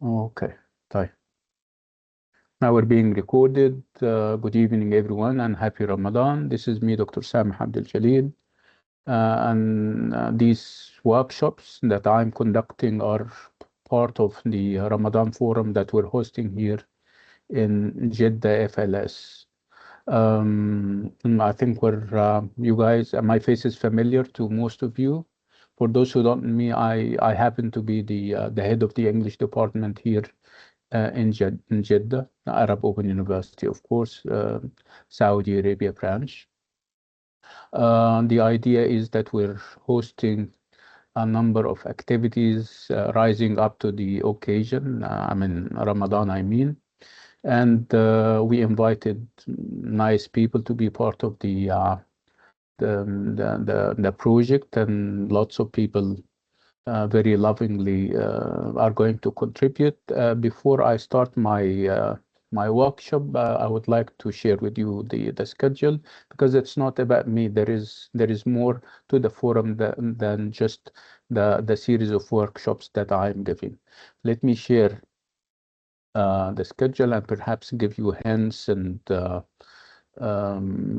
Okay. طيب. Now we're being recorded. Good evening, everyone, and happy Ramadan. This is me, Dr. Samih Abdel Jalil. And these workshops that I'm conducting are part of the Ramadan forum that we're hosting here in Jeddah FLS. I think you guys, my face is familiar to most of you. For those who don't know me, I happen to be the head of the English department here in Jeddah, Arab Open University, of course, Saudi Arabia branch. The idea is that we're hosting a number of activities rising up to the occasion. Ramadan, I mean. And we invited nice people to be part of the project, and lots of people very lovingly are going to contribute. Before I start my workshop, I would like to share with you the schedule, because it's not about me. There is more to the forum than just the series of workshops that I'm giving. Let me share the schedule and perhaps give you hints and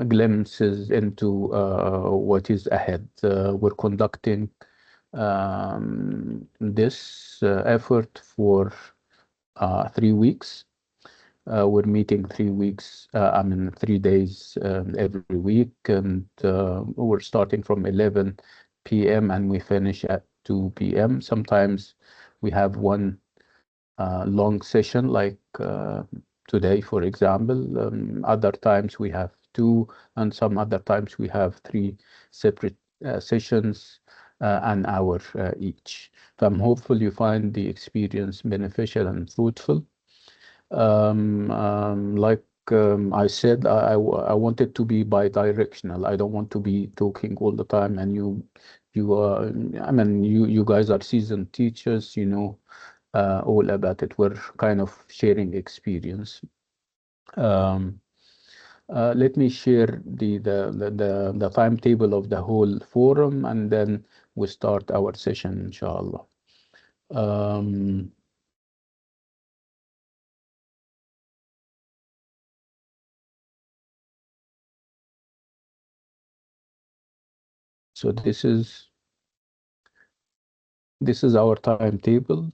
glimpses into what is ahead. We're conducting this effort for 3 weeks. We're meeting 3 weeks, 3 days every week, and we're starting from 11 p.m. and we finish at 2 p.m. Sometimes we have one long session like today, for example. Other times we have two, and some other times we have three separate sessions, an hour each. So I'm hopeful you find the experience beneficial and fruitful. I said, I want it to be bi-directional. I don't want to be talking all the time, and you guys are seasoned teachers, you know all about it. We're kind of sharing experience. Let me share the timetable of the whole forum, and then we start our session, inshallah. So this is our timetable.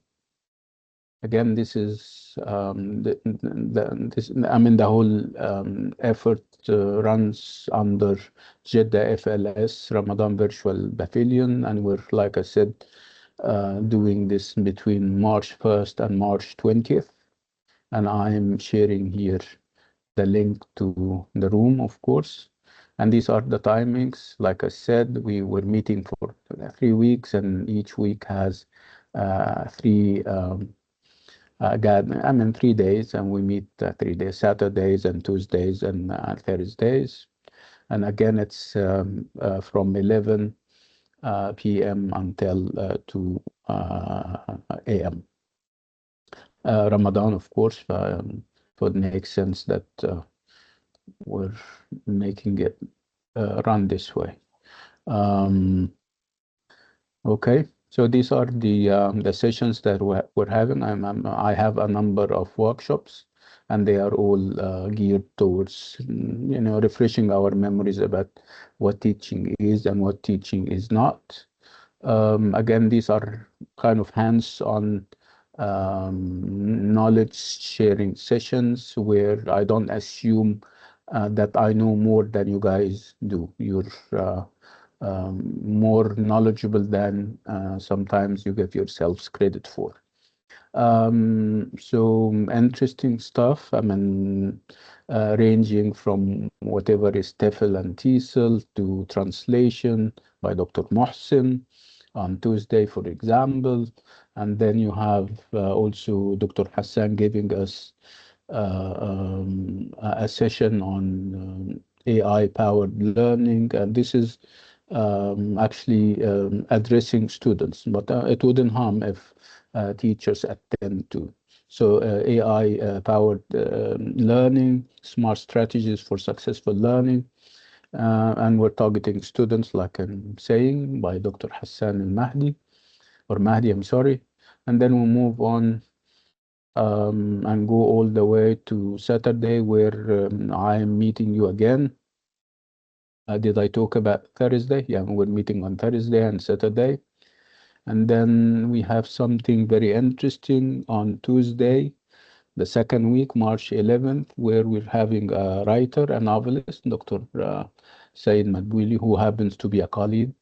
Again, this is the whole effort runs under Jeddah FLS Ramadan Virtual Pavilion, and we're, like I said, doing this between March 1st and March 20th. And I'm sharing here the link to the room, of course. And these are the timings. Like I said, we were meeting for 3 weeks, and each week has three 3 days, and we meet 3 days, Saturdays and Tuesdays and Thursdays. And again, it's from 11 p.m. until 2 a.m. Ramadan, of course, so it makes sense that we're making it run this way. Okay. So these are the sessions that we're having. I have a number of workshops, and they are all geared towards, refreshing our memories about what teaching is and what teaching is not. Again, these are kind of hands-on knowledge sharing sessions where I don't assume that I know more than you guys do. You're more knowledgeable than sometimes you give yourselves credit for. So interesting stuff. Ranging from whatever is TEFL and TESL to translation by Dr. Mohsen on Tuesday, for example. And then you have also Dr. Hassan giving us a session on AI-powered learning. And this is actually addressing students, but it wouldn't harm if teachers attend to. So AI-powered learning, smart strategies for successful learning, and we're targeting students, like I'm saying, by Dr. Hassan al-Mahdi, or Mahdi, I'm sorry. And then we'll move on and go all the way to Saturday, where I am meeting you again. Did I talk about Thursday? Yeah, we're meeting on Thursday and Saturday. And then we have something very interesting on Tuesday, the second week, March 11th, where we're having a writer, a novelist, Dr. Said Madbouli, who happens to be a colleague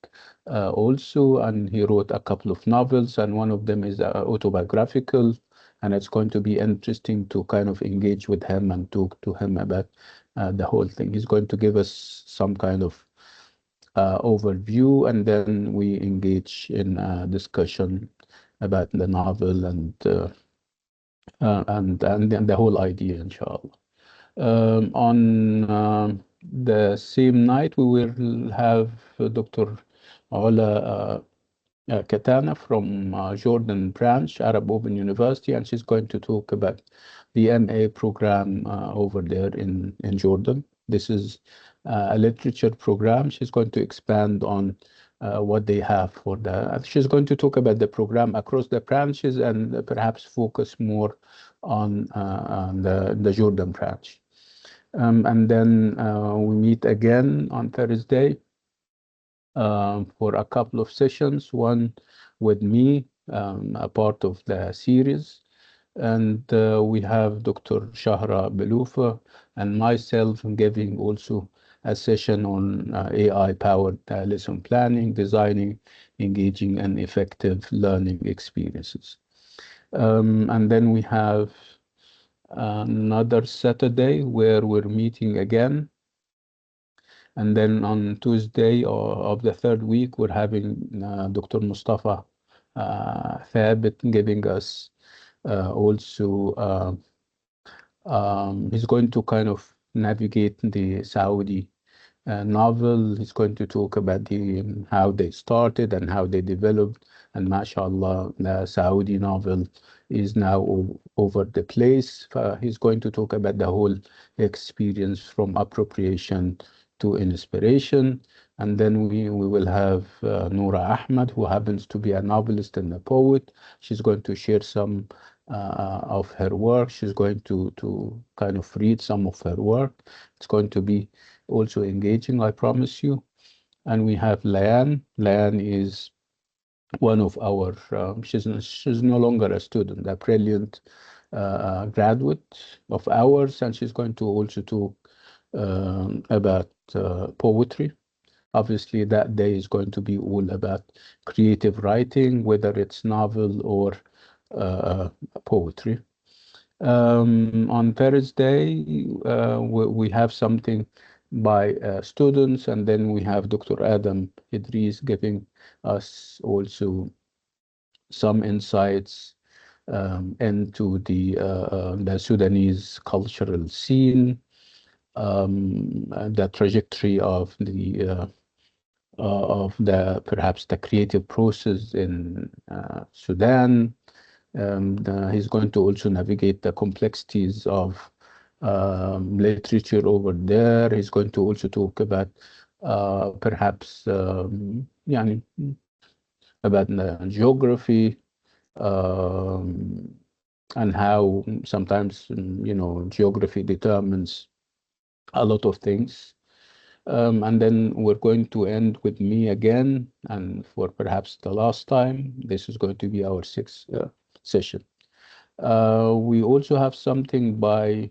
also, and he wrote a couple of novels, and one of them is autobiographical, and it's going to be interesting to kind of engage with him and talk to him about the whole thing. He's going to give us some kind of overview, and then we engage in a discussion about the novel and the whole idea, inshallah. On the same night, we will have Dr. Ola Katana from Jordan branch, Arab Open University, and she's going to talk about the MA program over there in Jordan. This is a literature program. She's going to expand on what they have for the. She's going to talk about the program across the branches and perhaps focus more on the Jordan branch. And then we meet again on Thursday for a couple of sessions, one with me, a part of the series, and we have Dr. Shahra Beloufa and myself giving also a session on AI-powered lesson planning, designing, engaging, and effective learning experiences. And then we have another Saturday where we're meeting again. And then on Tuesday of the third week, we're having Dr. Mustafa Thabit giving us also, he's going to kind of navigate the Saudi novel. He's going to talk about how they started and how they developed. And mashallah, the Saudi novel is now over the place. He's going to talk about the whole experience from appropriation to inspiration. And then we will have Noura Ahmed, who happens to be a novelist and a poet. She's going to share some of her work. She's going to kind of read some of her work. It's going to be also engaging, I promise you. And we have Layan. Layan is one of our, she's no longer a student, a brilliant graduate of ours, and she's going to also talk about poetry. Obviously, that day is going to be all about creative writing, whether it's novel or poetry. On Thursday, we have something by students, and then we have Dr. Adam Idris giving us also some insights into the Sudanese cultural scene, the trajectory of the perhaps the creative process in Sudan. He's going to also navigate the complexities of literature over there. He's going to also talk about perhaps يعني, about geography and how sometimes geography determines a lot of things. And then we're going to end with me again, and for perhaps the last time. This is going to be our sixth session. We also have something by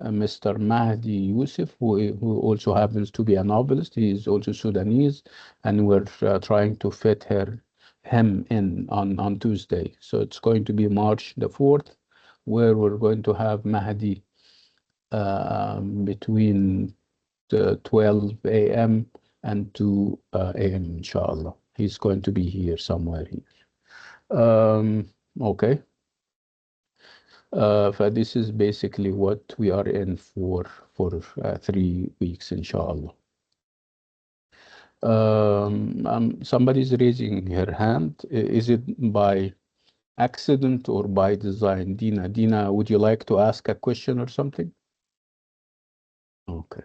Mr. Mahdi Youssef, who also happens to be a novelist. He is also Sudanese, and we're trying to fit him in on Tuesday. So it's going to be March the 4th, where we're going to have Mahdi between 12 a.m. and 2 a.m. inshallah. He's going to be here somewhere here. Okay. This is basically what we are in for 3 weeks, inshallah. Somebody's raising her hand. Is it by accident or by design? Dina, would you like to ask a question or something? Okay.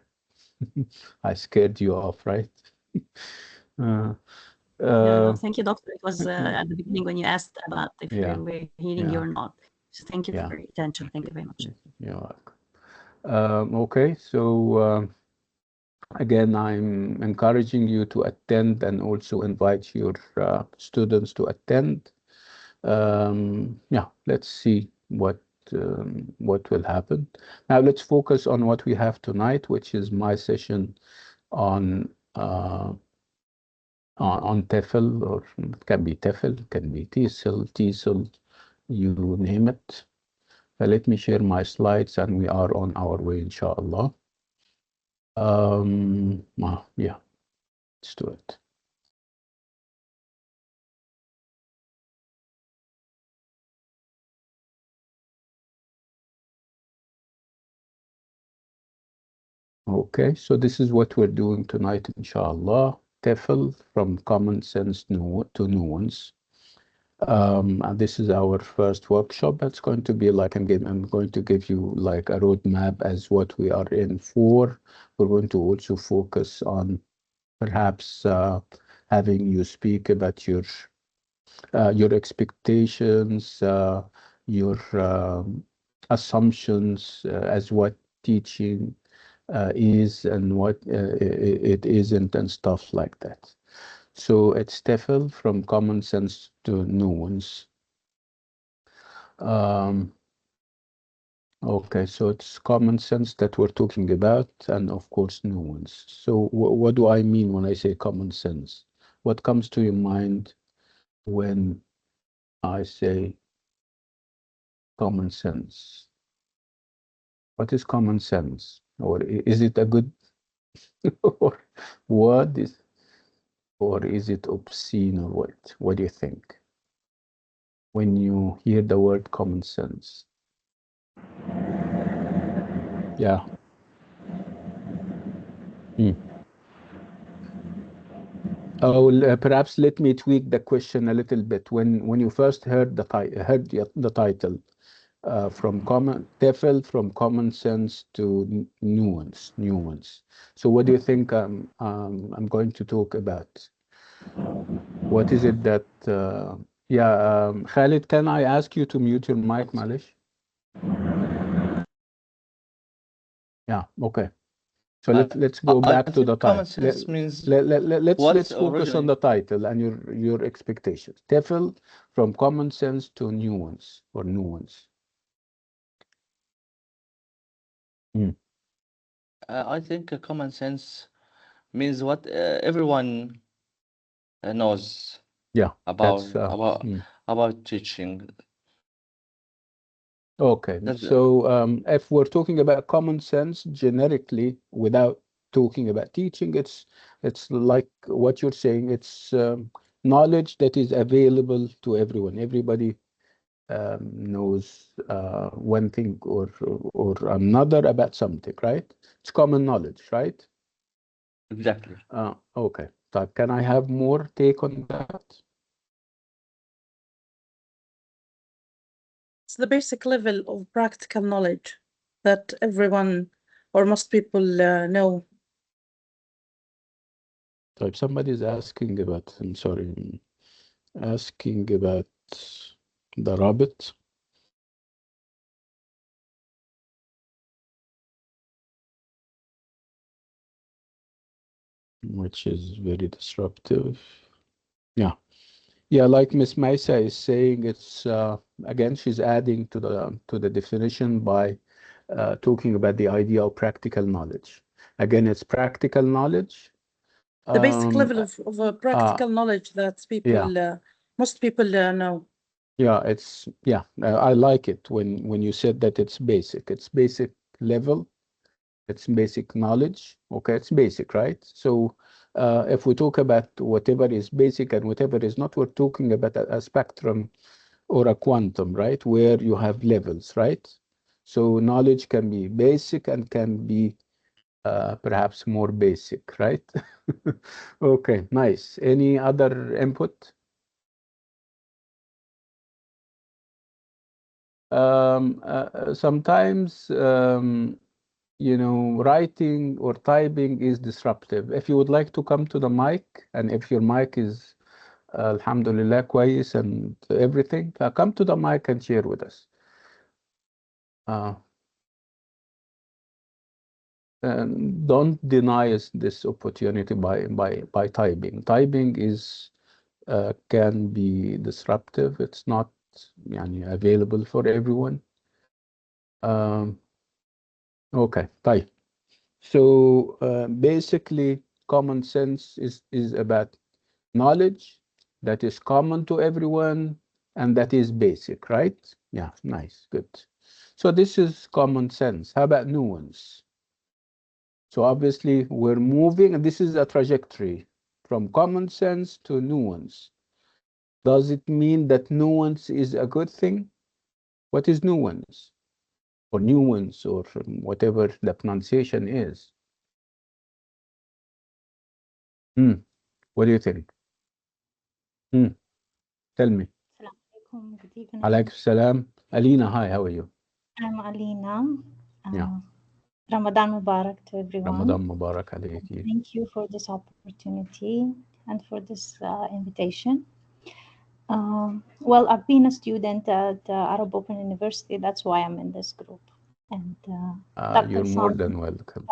I scared you off, right? No, thank you, doctor. It was at the beginning when you asked about if we were hearing you or not. So thank you for your attention. Thank you very much. You're welcome. Okay, so again, I'm encouraging you to attend and also invite your students to attend. Yeah, let's see what will happen. Now let's focus on what we have tonight, which is my session on on TEFL, or it can be TEFL, can be TESL, you name it. Let me share my slides and we are on our way, inshallah. Yeah, let's do it. Okay, so this is what we're doing tonight, inshallah. TEFL, from common sense to nuance. And this is our first workshop. That's going to be like, I'm going to give you like a roadmap as what we are in for. We're going to also focus on perhaps having you speak about your expectations, your assumptions as what teaching is and what it isn't, and stuff like that. So it's TEFL, from common sense to nuance. Okay, so it's common sense that we're talking about, and of course nuance. So what do I mean when I say common sense? What comes to your mind when I say common sense? What is common sense? Or is it a good or what is, or is it obscene, or what? What do you think when you hear the word common sense? Yeah. Oh, perhaps let me tweak the question a little bit. When you first heard the title, from common TEFL, from common sense to nuance. So what do you think I'm going to talk about? What is it that yeah, Khalid, can I ask you to mute your mic, Malish? Yeah, okay. So let's go back to the common title. sense means Let's focus on the title and your expectations. TEFL, from common sense to nuance, or nuance. I think common sense means what everyone knows Yeah, about that's about teaching. okay. So if we're talking about common sense generically, without talking about teaching, it's like what you're saying. It's knowledge that is available to everyone. Everybody knows one thing or another about something, right? It's common knowledge, right? Exactly. Okay. So can I have more take on that? It's the basic level of practical knowledge that everyone or most people know. So if somebody's asking about, I'm sorry, asking about the rabbit, which is very disruptive. Yeah. Yeah, like Miss Maisa is saying, it's again, she's adding to the definition by talking about the idea of practical knowledge. Again, it's practical knowledge. The basic level Uh, of practical knowledge that yeah, most people know. yeah, I like it when you said that it's basic. It's basic level. It's basic knowledge. Okay, it's basic, right? So if we talk about whatever is basic and whatever is not, we're talking about a spectrum or a quantum, right? Where you have levels, right? So knowledge can be basic and can be perhaps more basic, right? Okay, nice. Any other input? Sometimes, writing or typing is disruptive. If you would like to come to the mic, and if your mic is, alhamdulillah, كويس and everything, come to the mic and share with us. Don't deny us this opportunity by typing. Typing is can be disruptive. It's not available for everyone. Okay, طيب. So basically, common sense is about knowledge that is common to everyone and that is basic, right? Yeah, nice, good. So this is common sense. How about nuance? So obviously we're moving, and this is a trajectory from common sense to nuance. Does it mean that nuance is a good thing? What is nuance? Or nuance, or whatever the pronunciation is? What do you think? Tell me. Assalamu alaikum. Good evening. Alaikum salam. Alina, hi, how are you? I'm Alina. Yeah. Ramadan Mubarak to everyone. Ramadan Mubarak alayki. Thank you for this opportunity and for this invitation. Well, I've been a student at Arab Open University. That's why I'm in this group. And You're Dr. more Sam than welcome.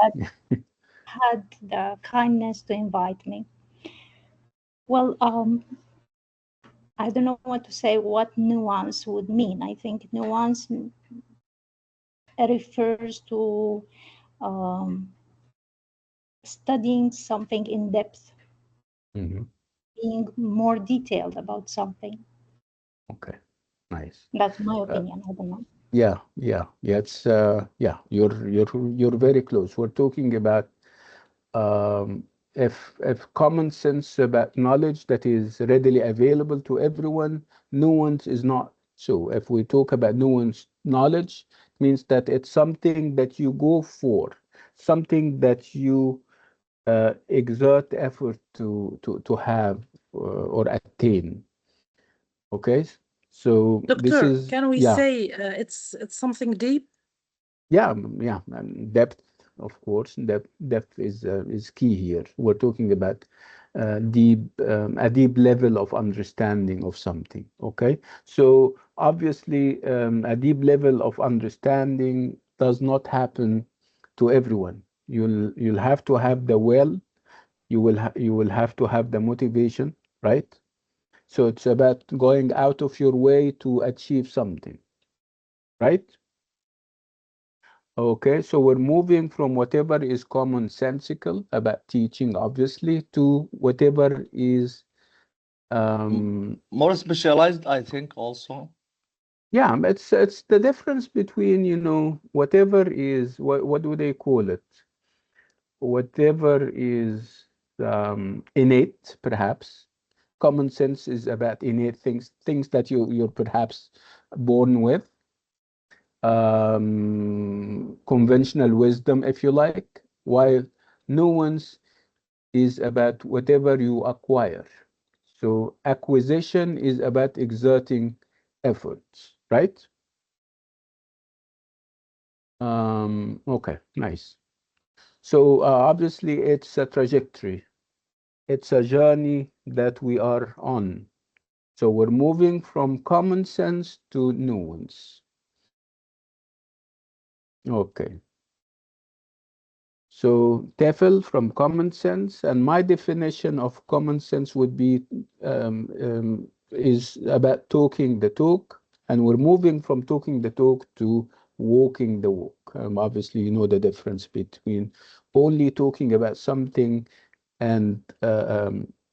had the kindness to invite me. Well, I don't know what to say, what nuance would mean. I think nuance refers to studying something in depth, being more detailed about something. Okay, nice. That's my opinion. I don't know. Yeah. It's you're very close. We're talking about if common sense about knowledge that is readily available to everyone, nuance is not so. If we talk about nuance knowledge, it means that it's something that you go for, something that you exert effort to have or attain. Okay, so this Doctor, is can we say it's something deep? Yeah, and depth, of course. Depth is key here. We're talking about a deep level of understanding of something. Okay, so obviously, a deep level of understanding does not happen to everyone. You'll have to have the will. You will have to have the motivation, right? So it's about going out of your way to achieve something, right? Okay, so we're moving from whatever is commonsensical about teaching, obviously, to whatever is, More specialized, I think, also. yeah, it's the difference between, whatever is, what do they call it? Whatever is innate, perhaps. Common sense is about innate things that you're perhaps born with. Conventional wisdom, if you like, while nuance is about whatever you acquire. So acquisition is about exerting efforts, right? Okay, nice. So obviously it's a trajectory. It's a journey that we are on. So we're moving from common sense to nuance. Okay. So TEFL from common sense, and my definition of common sense would be is about talking the talk, and we're moving from talking the talk to walking the walk. Obviously, you know the difference between only talking about something and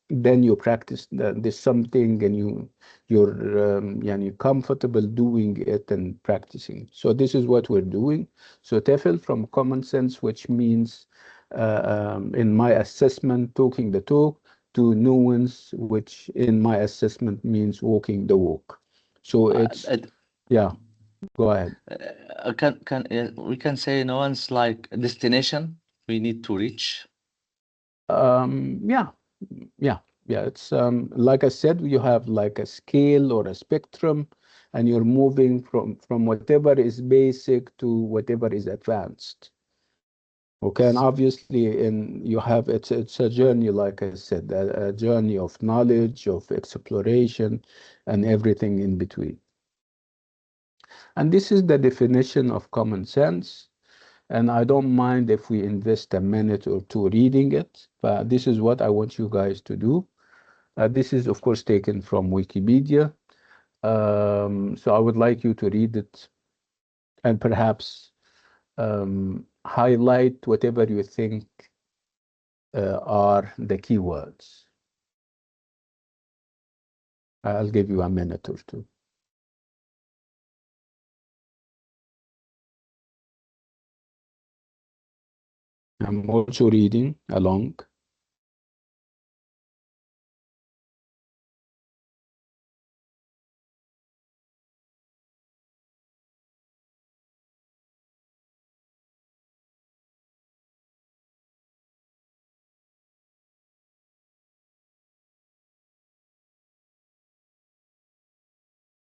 then you practice this something and you're comfortable doing it and practicing. So this is what we're doing. So TEFL from common sense, which means in my assessment talking the talk, to nuance, which in my assessment means walking the walk. So it's yeah, go ahead. We can say nuance like a destination we need to reach. Yeah. It's like I said, you have like a scale or a spectrum, and you're moving from whatever is basic to whatever is advanced. Okay, and obviously, you have it's a journey, like I said, a journey of knowledge, of exploration, and everything in between. And this is the definition of common sense. And I don't mind if we invest a minute or two reading it, but this is what I want you guys to do. This is, of course, taken from Wikipedia. So I would like you to read it and perhaps highlight whatever you think are the keywords. I'll give you a minute or two. I'm also reading along.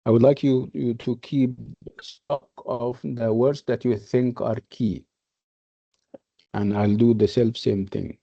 I would like you to keep stock of the words that you think are key. And I'll do the same thing.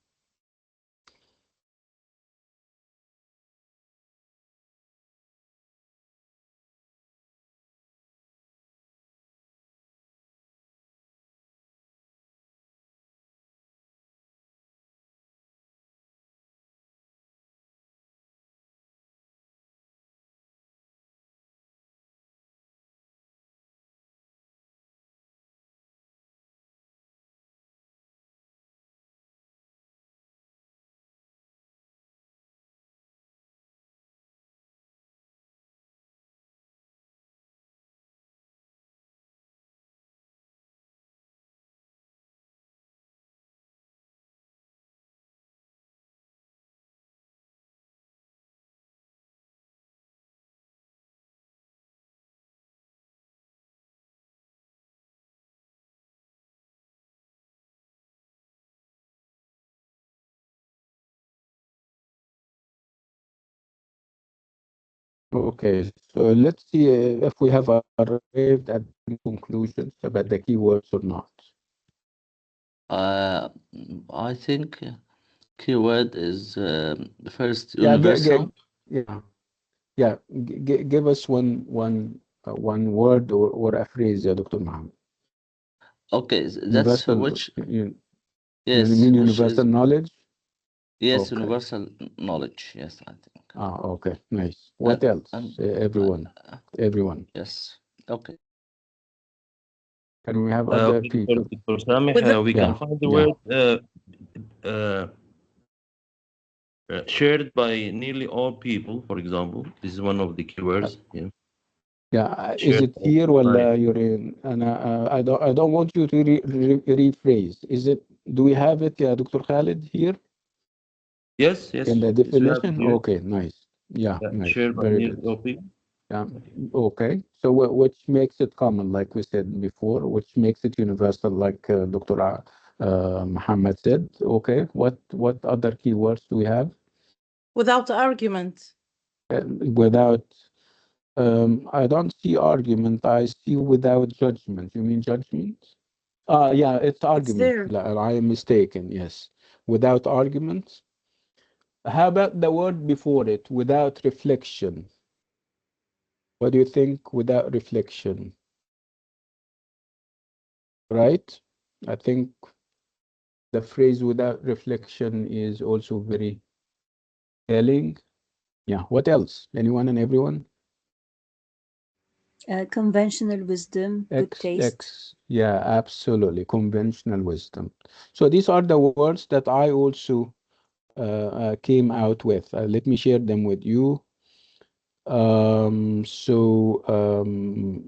Okay, so let's see if we have arrived at conclusions about the keywords or not. I think keyword is first Yeah, universal. give us one word or a phrase, Dr. Mohammed. Okay, that's Universal, which you yes, mean which is universal knowledge? yes, Okay. universal knowledge. Yes, I think. Okay, nice. What else? Everyone. Yes. Okay. Can we have other Okay, people? for Samih, we can find the word shared by nearly all people, for example. This is one of the keywords. Is Shared it by here? all Well, time. you're in, and I don't want you to rephrase. Is it? Do we have it, Dr. Khalid, here Yes, in the we have it definition? here. Okay, nice. Yeah, nice. Shared by Very nearly good. all people. Yeah. Okay. So which makes it common, like we said before, which makes it universal, like Dr. Muhammad said. Okay. What other keywords do we have? Without argument. Without. I don't see argument. I see without judgment. You mean judgment? Yeah, it's argument. there. I am mistaken. Yes. Without argument. How about the word before it? Without reflection. What do you think? Without reflection. Right? I think the phrase without reflection is also very telling. Yeah. What else? Anyone and everyone? Conventional wisdom, good taste. Yeah, absolutely. Conventional wisdom. So these are the words that I also came out with. Let me share them with you.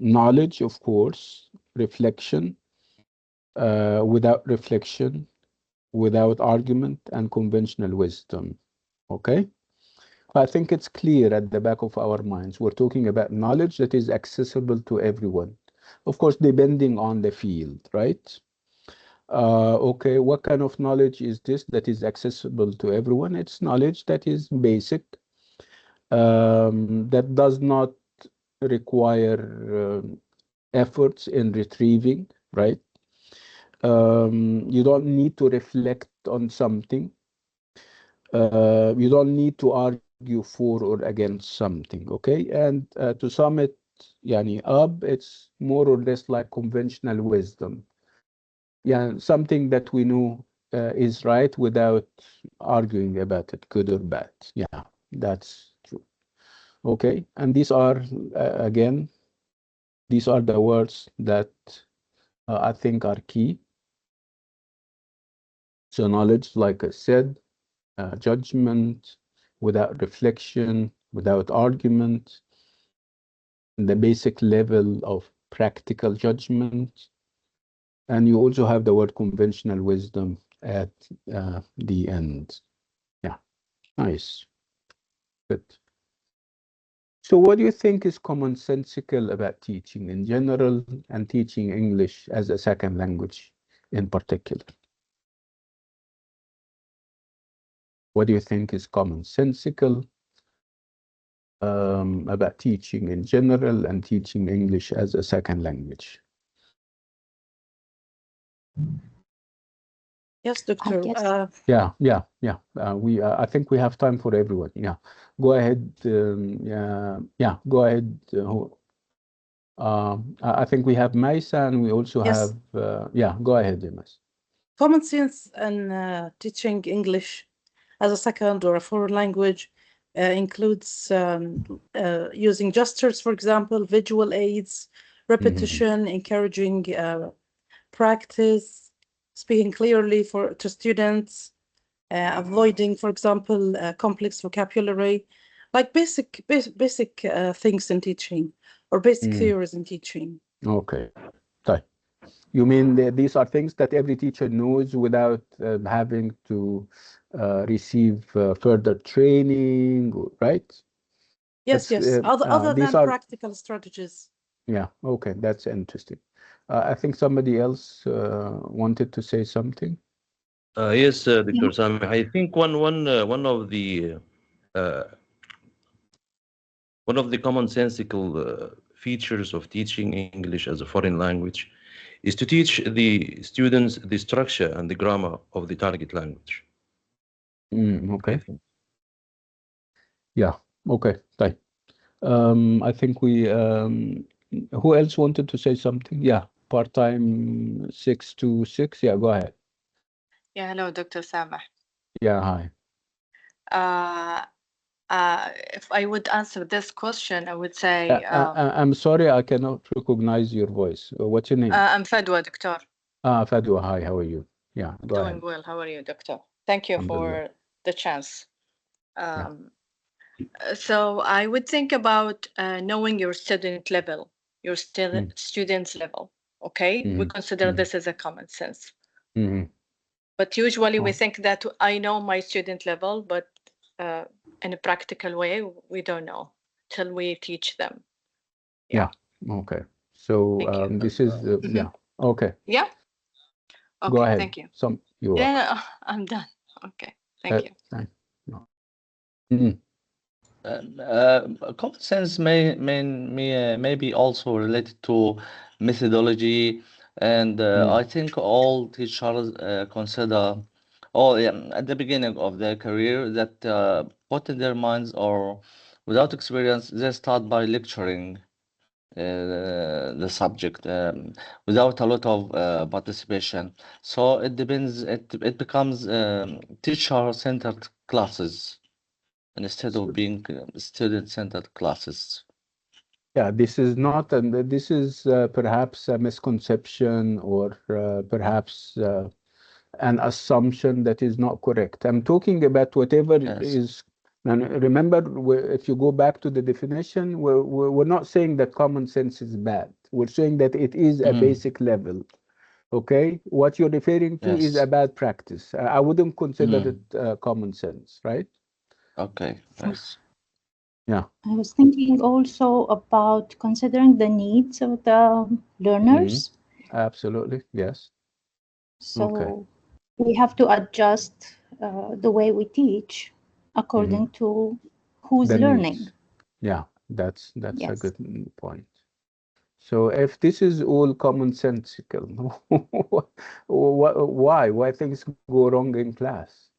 Knowledge, of course, reflection, without reflection, without argument, and conventional wisdom. Okay? I think it's clear at the back of our minds. We're talking about knowledge that is accessible to everyone. Of course, depending on the field, right? Okay, what kind of knowledge is this that is accessible to everyone? It's knowledge that is basic, that does not require efforts in retrieving, right? You don't need to reflect on something. You don't need to argue for or against something, okay? And to sum it يعني up, it's more or less like conventional wisdom. Yeah, something that we know is right without arguing about it, good or bad. Yeah, that's true. Okay, and these are, again, these are the words that I think are key. So knowledge, like I said, judgment without reflection, without argument, the basic level of practical judgment. And you also have the word conventional wisdom at the end. Yeah, nice. Good. So what do you think is commonsensical about teaching in general and teaching English as a second language in particular? What do you think is commonsensical about teaching in general and teaching English as a second language? Yes, Doctor. guess- I think we have time for everyone. Yeah, go ahead. Go ahead. I think we have Maisa, and we also Yes. have. Go ahead, Maisa. Common sense and teaching English as a second or a foreign language includes using gestures, for example, visual aids, repetition, encouraging practice, speaking clearly to students, avoiding, for example, complex vocabulary, like basic things in teaching or basic theories in teaching. Okay. So, you mean these are things that every teacher knows without having to receive further training, right? Yes, yes. Other These than are practical strategies. Yeah, okay, that's interesting. I think somebody else wanted to say something. Yes, Dr. Sami. I think uh, one of the commonsensical features of teaching English as a foreign language is to teach the students the structure and the grammar of the target language. I Okay. think. Yeah. Okay. Right. I think who else wanted to say something? Yeah. Part-time 6 to 6. Yeah, go ahead. Yeah, hello, Dr. Samah. Yeah, hi. If I would answer this question, I would say I'm sorry, I cannot recognize your voice. What's your name? I'm Fadwa, Doctor. Fadwa, hi, how are you? Yeah, go Doing ahead. well. How are you, Doctor? Thank you Alhamdulillah. for the chance. Yeah. So I would think about knowing your student level, your student's level. Okay, we consider this as a common sense. But usually we think that I know my student level, but in a practical way, we don't know till we teach them. Yeah. Okay. So Thank you. this is yeah. Okay. Yeah. Okay. Go ahead. Thank you. You are. Yeah, no, I'm done. Okay. Thank you. Common sense may be also related to methodology, and I think all teachers consider, at the beginning of their career, that put in their minds or without experience, they start by lecturing the subject without a lot of participation. So it depends. It becomes teacher-centered classes instead of being student-centered classes. Yeah, this is not, and this is perhaps a misconception or perhaps an assumption that is not correct. I'm talking about whatever is. And remember, if you go back to the definition, we're not saying that common sense is bad. We're saying that it is a basic level. Okay, what you're referring to is a bad practice. I wouldn't consider it common sense, right? Okay, yes. Yeah. I was thinking also about considering the needs of the learners. Absolutely, yes. So we have to adjust the way we teach according to who's The learning. needs. Yeah, that's Yes. a good point. So if this is all commonsensical, why things go wrong in class?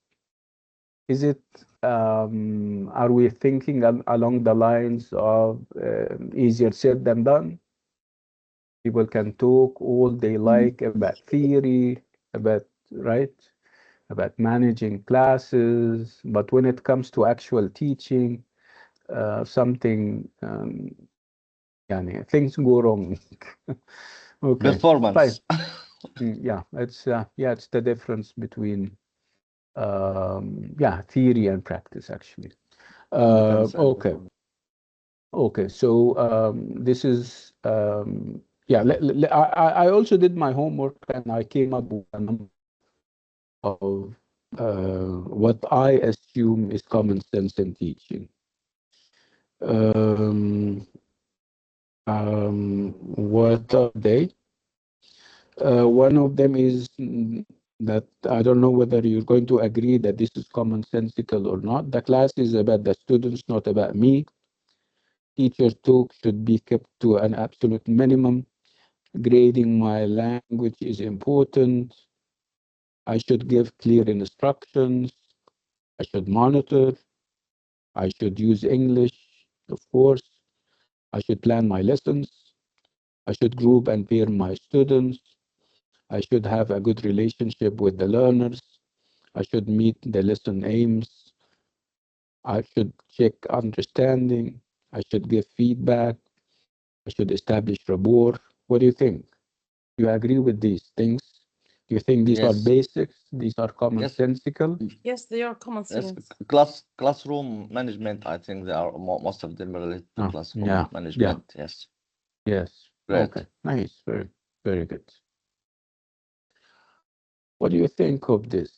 is it, are we thinking along the lines of easier said than done? People can talk all they like about theory, about, right? About managing classes, but when it comes to actual teaching, something, things go wrong. Okay, fine. Performance. Yeah, it's the difference between theory and practice actually. Competence and Okay. performance. Okay, so this is I also did my homework and I came up with a number of what I assume is common sense in teaching. What are they? One of them is that I don't know whether you're going to agree that this is commonsensical or not. The class is about the students, not about me. Teacher talk should be kept to an absolute minimum. Grading my language is important. I should give clear instructions. I should monitor. I should use English, of course. I should plan my lessons. I should group and pair my students. I should have a good relationship with the learners. I should meet the lesson aims. I should check understanding. I should give feedback. I should establish rapport. What do you think? Do you agree with these things? Do you think these are Yes. basics? These are Yes. commonsensical? Yes, they are common Yes. sense. Classroom management. I think they are most of them related to Oh, classroom yeah, management. Yes. yes. Great. Okay, nice, very, very good. What do you think of this?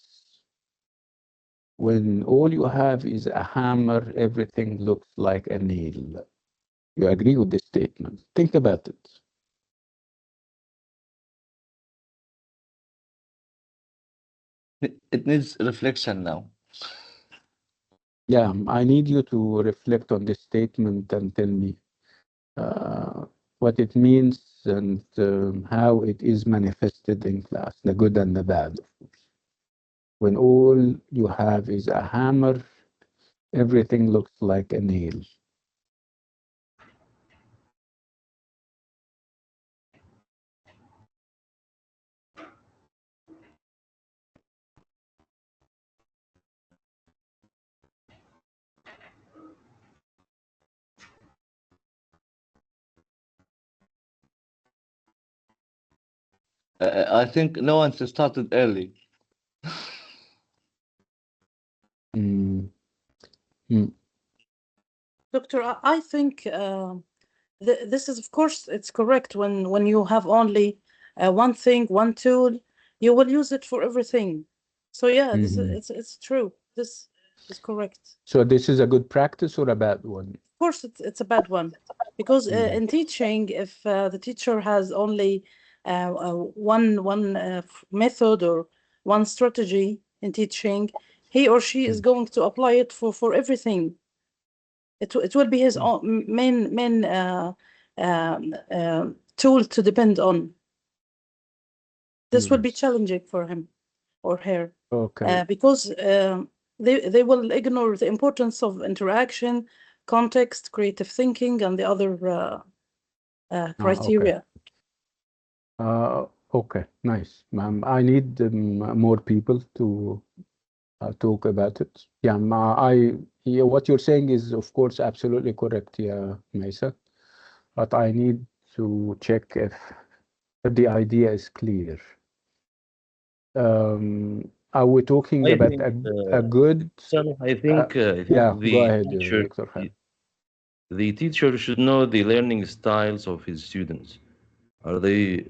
When all you have is a hammer, everything looks like a nail. You agree with this statement? Think about it. It needs reflection now. Yeah, I need you to reflect on this statement and tell me what it means and how it is manifested in class, the good and the bad. When all you have is a hammer, everything looks like a nail. I think Nuance started early. Mm. Mm. Doctor, I think this is, of course, it's correct. When you have only one thing, one tool, you will use it for everything. So yeah, this is it's true. This is correct. So this is a good practice or a bad one? Of course, it's a bad one because in teaching, if the teacher has only one method or one strategy in teaching, he or she is going to apply it for everything. It will be his own main tool to depend on. This will be challenging for him or her. Okay. Because they will ignore the importance of interaction, context, creative thinking, and the other criteria. Okay, nice. I need more people to talk about it. Yeah, what you're saying is, of course, absolutely correct, yeah, Maisa. But I need to check if the idea is clear. Are we talking I about think, a good? Sam, I think Yeah, the go ahead, teacher, Dr. Khan. the teacher should know the learning styles of his students. Are they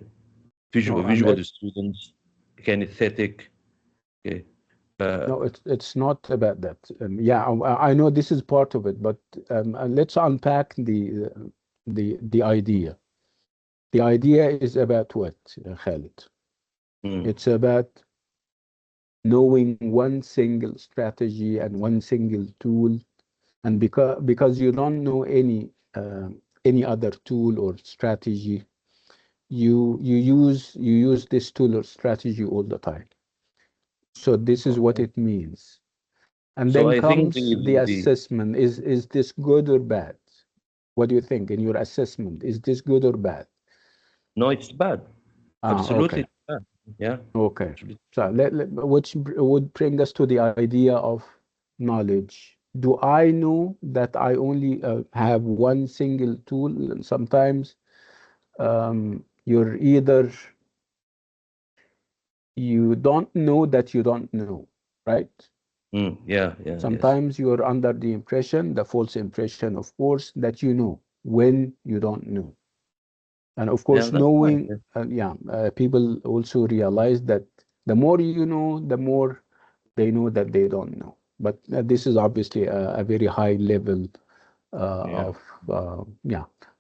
visual students, kinesthetic? Okay. No, it's not about that. Yeah, I know this is part of it, but let's unpack the idea. The idea is about what, Khalid? It's about knowing one single strategy and one single tool, and because you don't know any other tool or strategy, you use this tool or strategy all the time. So this is what it means. And So then I think comes the assessment. Is this good or bad? What do you think in your assessment? Is this good or bad? No, it's bad. Absolutely Okay. bad. Yeah. Okay. So which would bring us to the idea of knowledge. Do I know that I only have one single tool? And sometimes you're either you don't know that you don't know, right? Yeah. Sometimes you are under the impression, the false impression, of course, that you know when you don't know. And of course, knowing, people also realize that the more you know, the more they know that they don't know. But this is obviously a very high level of,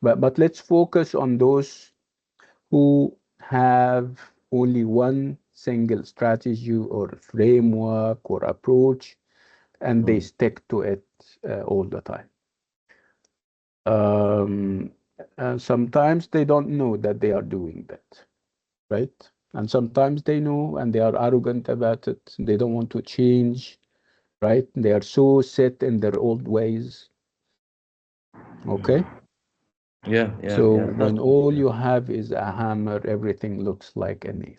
But let's focus on those who have only one single strategy or framework or approach, and they stick to it all the time. And sometimes they don't know that they are doing that, right? And sometimes they know and they are arrogant about it. They don't want to change, right? They are so set in their old ways. Okay? Yeah. So when all you have is a hammer, everything looks like a nail.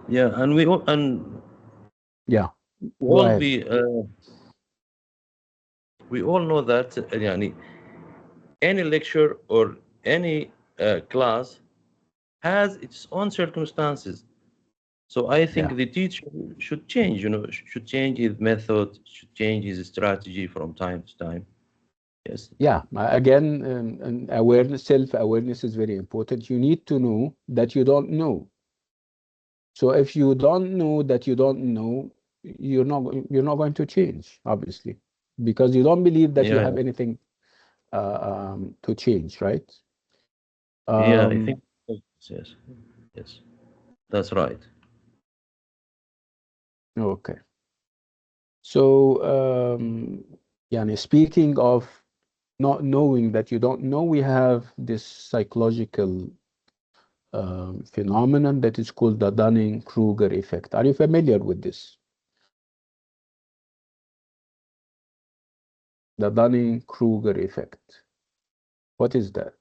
Yeah, and we all know that any lecture or any class has its own circumstances. So I think the teacher should change, should change his method, should change his strategy from time to time. Yes. Yeah. Again, awareness, self-awareness is very important. You need to know that you don't know. So if you don't know that you don't know, you're not going to change, obviously, because you don't believe that you have anything to change, right? I think yes, that's right. Okay. So, speaking of not knowing that you don't know, we have this psychological phenomenon that is called the Dunning-Kruger effect. Are you familiar with this? The Dunning-Kruger effect. What is that?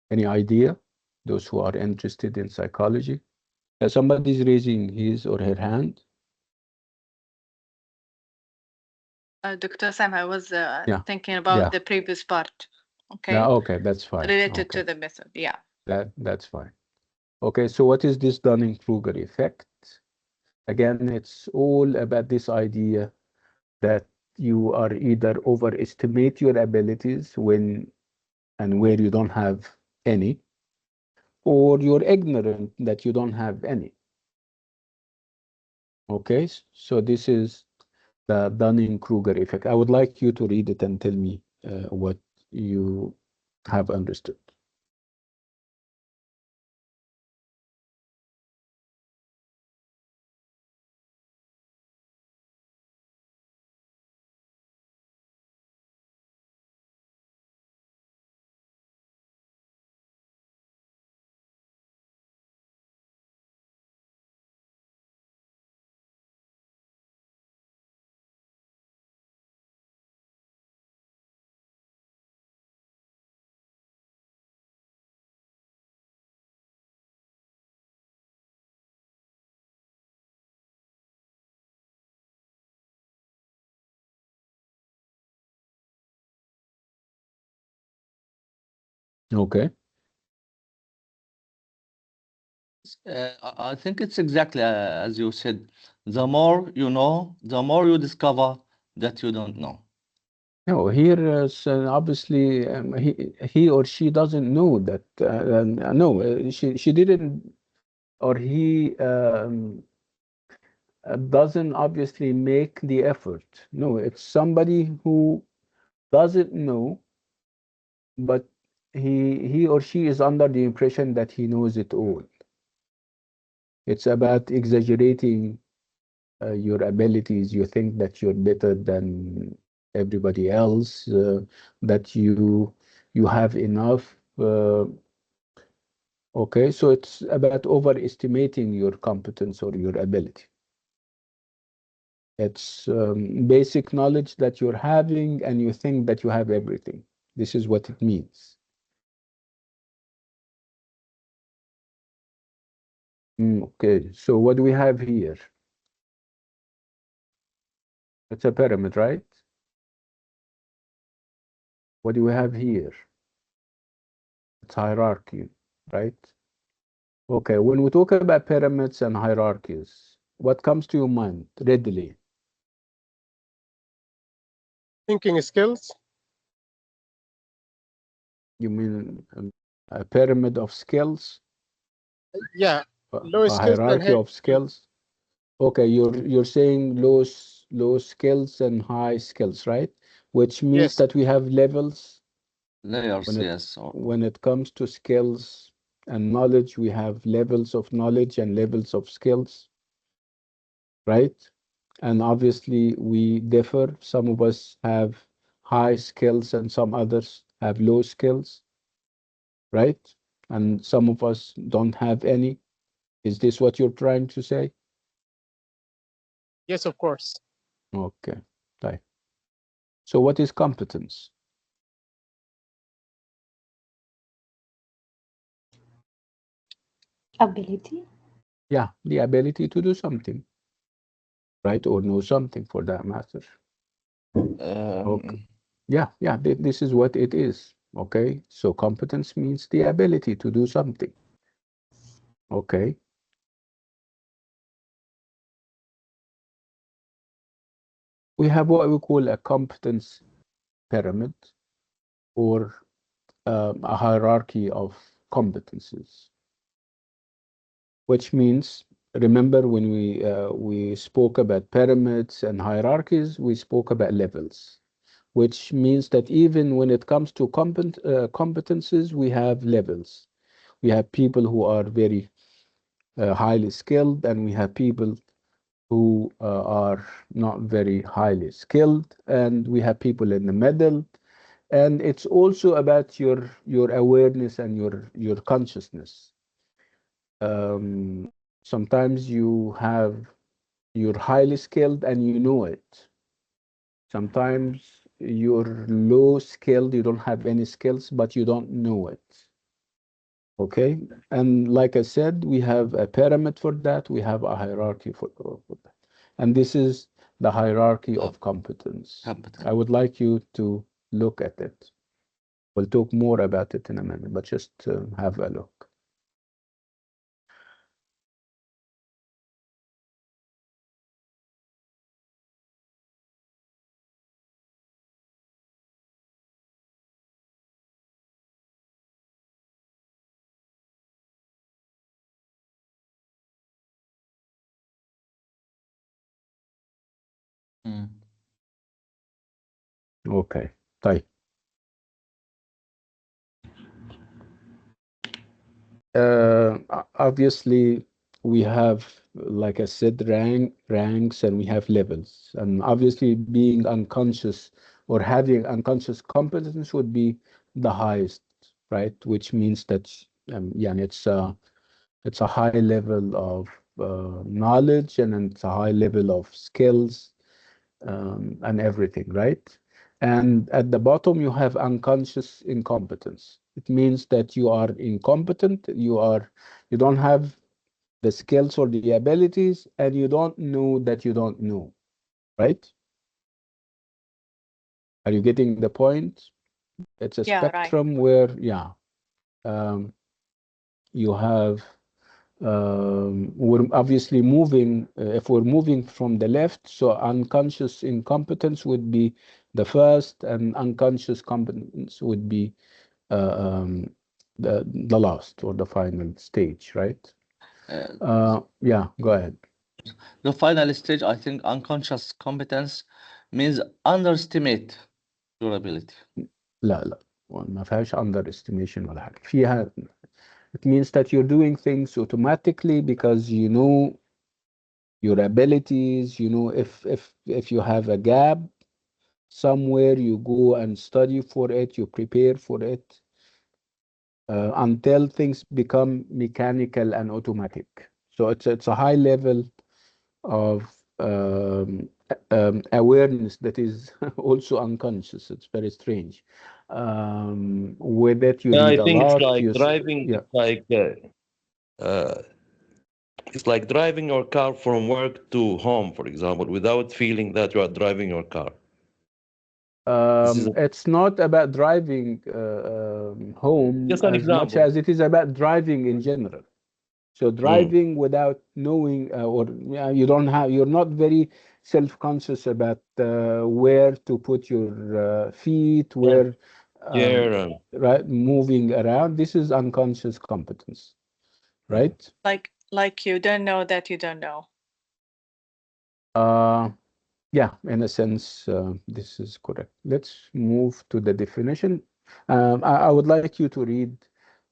Any idea? Those who are interested in psychology? Somebody's raising his or her hand. Dr. Sam, I was thinking about the previous part. Okay. Okay, that's fine. Related to the method, yeah. That's fine. Okay, so what is this Dunning-Kruger effect? Again, it's all about this idea that you are either overestimate your abilities when and where you don't have any, or you're ignorant that you don't have any. Okay, so this is the Dunning-Kruger effect. I would like you to read it and tell me what you have understood. Okay. I think it's exactly as you said. The more you know, the more you discover that you don't know. No, here so obviously he or she doesn't know that. No, she didn't, or he doesn't obviously make the effort. No, it's somebody who doesn't know, but he or she is under the impression that he knows it all. It's about exaggerating your abilities. You think that you're better than everybody else, that you have enough Okay, so it's about overestimating your competence or your ability. It's basic knowledge that you're having and you think that you have everything. This is what it means. Okay, so what do we have here? It's a pyramid, right? What do we have here? It's hierarchy, right? Okay, when we talk about pyramids and hierarchies, what comes to your mind readily? Thinking skills. You mean a pyramid of skills? Yeah, low A skills and hierarchy high of skills? Okay, you're saying low skills and high skills, right? Which means Yes. that we have levels. Layers, yes. When it comes to skills and knowledge, we have levels of knowledge and levels of skills, right? And obviously we differ. Some of us have high skills and some others have low skills, right? And some of us don't have any. Is this what you're trying to say? Yes, of course. Okay, right. So what is competence? Ability. Yeah, the ability to do something, right? Or know something for that matter. Okay. Yeah, this is what it is. Okay, so competence means the ability to do something. Okay. We have what we call a competence pyramid or a hierarchy of competences, which means, remember when we spoke about pyramids and hierarchies, we spoke about levels, which means that even when it comes to competences, we have levels. We have people who are very highly skilled, and we have people who are not very highly skilled, and we have people in the middle. And it's also about your awareness and your consciousness. Sometimes you're highly skilled and you know it. Sometimes you're low skilled, you don't have any skills, but you don't know it. Okay, and like I said, we have a pyramid for that, we have a hierarchy for that. And this is the hierarchy of competence. I would like you to look at it. We'll talk more about it in a minute, but just have a look. Okay, طيب. Obviously, we have, like I said, ranks, and we have levels. And obviously, being unconscious or having unconscious competence would be the highest, right? Which means that, yeah, it's a high level of knowledge, and it's a high level of skills, and everything, right? And at the bottom, you have unconscious incompetence. It means that you are incompetent, you don't have the skills or the abilities, and you don't know that you don't know, right? Are you getting the point? It's a spectrum where, yeah, you have, we're obviously moving, if we're moving from the left, so unconscious incompetence would be the first, and unconscious competence would be the last or the final stage, right? Yeah, go ahead. The final stage, I think unconscious competence means underestimate your ability. لا ما فيهاش underestimation ولا حاجة فيها. It means that you're doing things automatically because you know your abilities. You know, if you have a gap somewhere, you go and study for it, you prepare for it. until things become mechanical and automatic. So it's a high level of awareness that is also unconscious. It's very strange. With it, you Yeah, read I a think it's lot. like driving. Yeah. It's like driving your car from work to home, for example, without feeling that you are driving your car. It's not about driving home Just an as much example. as it is about driving in general. So driving without knowing, you're not very self-conscious about where to put your feet, where, right, moving around. This is unconscious competence, right? Like you don't know that you don't know. Yeah, in a sense, this is correct. Let's move to the definition. I would like you to read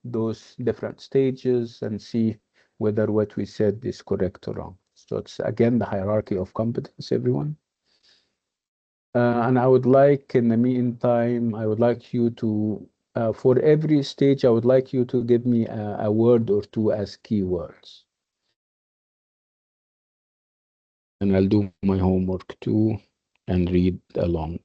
those different stages and see whether what we said is correct or wrong. So it's again the hierarchy of competence, everyone. And I would like, in the meantime, I would like you to, for every stage, I would like you to give me a word or two as keywords. And I'll do my homework too and read along.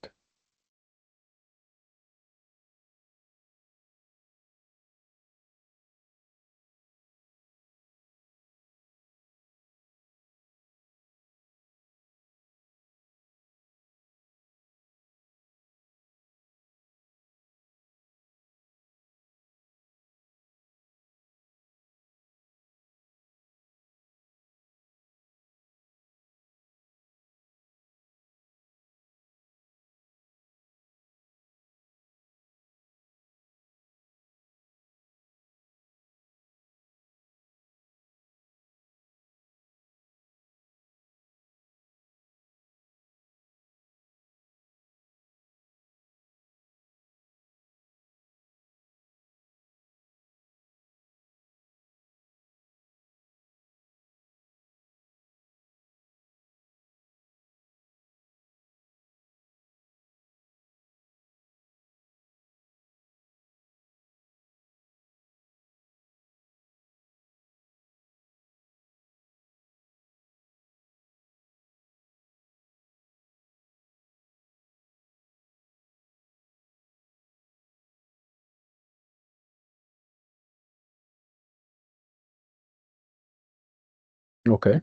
Okay.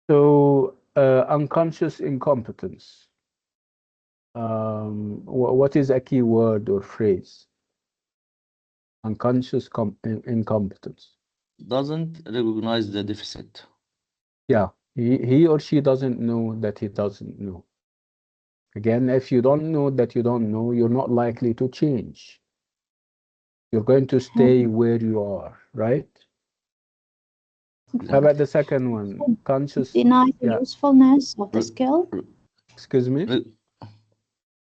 So, unconscious incompetence. What is a key word or phrase? Unconscious incompetence. Doesn't recognize the deficit. Yeah, he or she doesn't know that he doesn't know. Again, if you don't know that you don't know, you're not likely to change. You're going to stay where you are, right? How about the second one? Conscious. Deny the usefulness of the skill. Excuse me?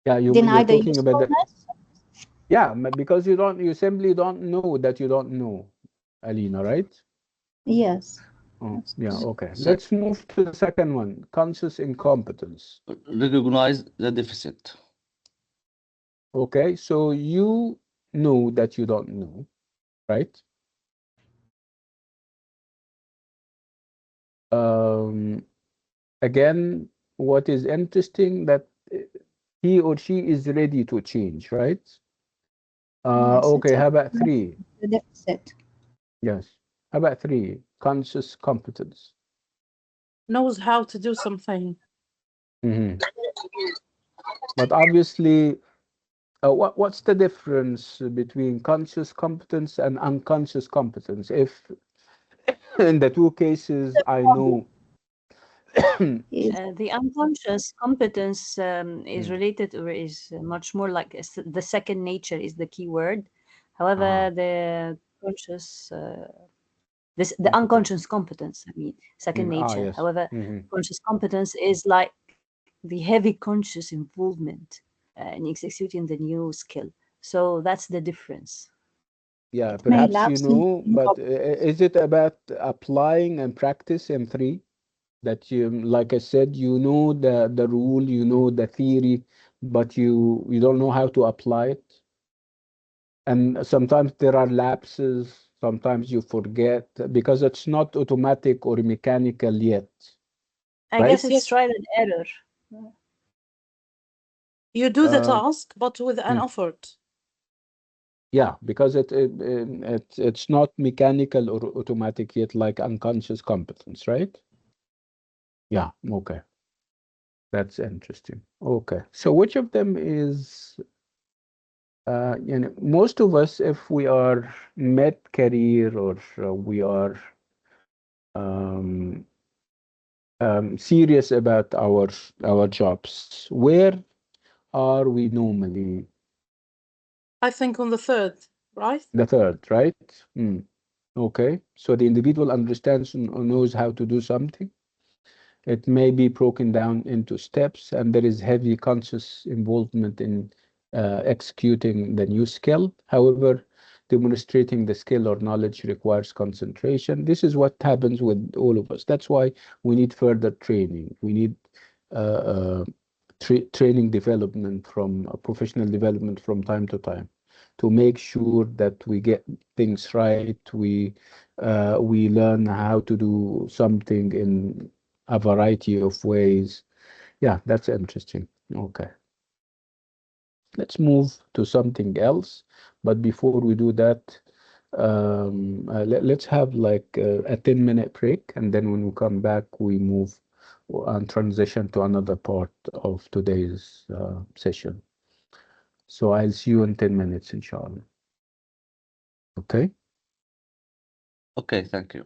Yeah, Deny you're the talking about the. usefulness. Yeah, because you simply don't know that you don't know, Alina, right? Yes. Oh, yeah, okay. Let's move to the second one, conscious incompetence. Recognize the deficit. Okay, so you know that you don't know, right? Again, what is interesting that he or she is ready to change, right? Yes, okay, how about three? The deficit. Yes. How about three? Conscious competence. Knows how to do something. But obviously, what's the difference between conscious competence and unconscious competence? If in the two cases I know the unconscious competence is related or is much more like the second nature is the key word. However, the conscious, the unconscious competence, I mean, second nature. Yes. However, conscious competence is like the heavy conscious involvement in executing the new skill. So that's the difference. Yeah, perhaps you know, but is it about applying and practice in three? That you, like I said, you know the rule, you know the theory, but you don't know how to apply it. And sometimes there are lapses, sometimes you forget because it's not automatic or mechanical yet. I Right? guess it's Yes. trial and error. You do the task, but with an effort. Yeah, because it's not mechanical or automatic yet, like unconscious competence, right? Yeah, okay. That's interesting. Okay. So which of them is, most of us, if we are mid-career or we are um, serious about our jobs, where are we normally? I think on the third, right? The third, right? Okay. So the individual understands and knows how to do something. It may be broken down into steps, and there is heavy conscious involvement in executing the new skill. However, demonstrating the skill or knowledge requires concentration. This is what happens with all of us. That's why we need further training. We need uh, uh, training development from professional development from time to time to make sure that we get things right. We learn how to do something in a variety of ways. Yeah, that's interesting. Okay. Let's move to something else. But before we do that, let's have like a 10-minute break. And then when we come back, we move and transition to another part of today's session. So I'll see you in 10 minutes, inshallah. Okay. Okay, thank you.